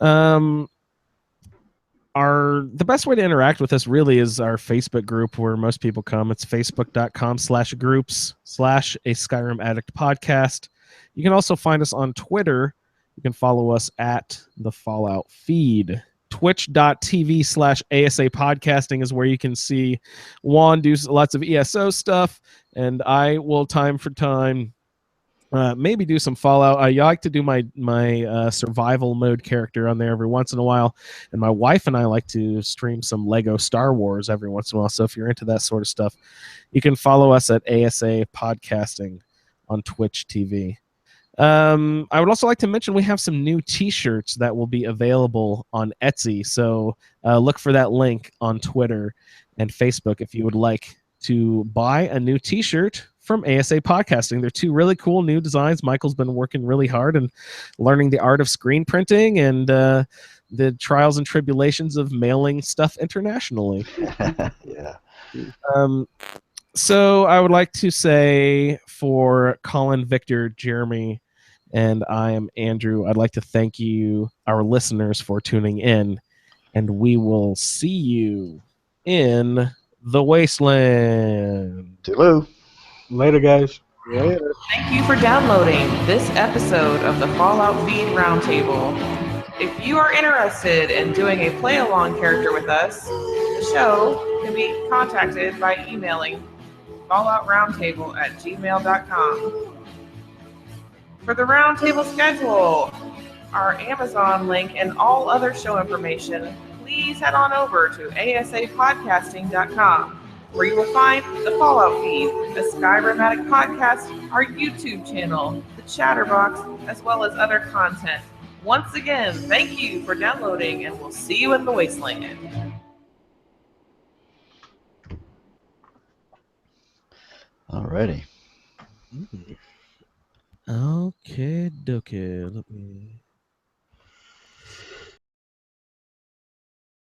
The best way to interact with us really is our Facebook group where most people come. It's facebook.com/groups/a Skyrim Addict Podcast. You can also find us on Twitter. You can follow us at the Fallout Feed. Twitch.tv/ASA Podcasting is where you can see Juan do lots of ESO stuff, and I will time for time maybe do some Fallout. I like to do my survival mode character on there every once in a while, and my wife and I like to stream some Lego Star Wars every once in a while. So if you're into that sort of stuff, you can follow us at ASA Podcasting on Twitch TV. I would also like to mention we have some new T-shirts that will be available on Etsy. So look for that link on Twitter and Facebook if you would like to buy a new T-shirt from ASA Podcasting. They're 2 really cool new designs. Michael's been working really hard and learning the art of screen printing and the trials and tribulations of mailing stuff internationally. Yeah. So I would like to say for Colin, Victor, Jeremy, and I am Andrew, I'd like to thank you, our listeners, for tuning in, and we will see you in the wasteland. Toodaloo. Later, guys. Later. Thank you for downloading this episode of the Fallout Feed Roundtable. If you are interested in doing a play-along character with us, the show can be contacted by emailing falloutroundtable@gmail.com. For the roundtable schedule, our Amazon link, and all other show information, please head on over to asapodcasting.com, where you will find the Fallout Feed, the Skyrim Addict Podcast, our YouTube channel, the Chatterbox, as well as other content. Once again, thank you for downloading, and we'll see you in the wasteland. Alrighty. Okay, dokie. Let me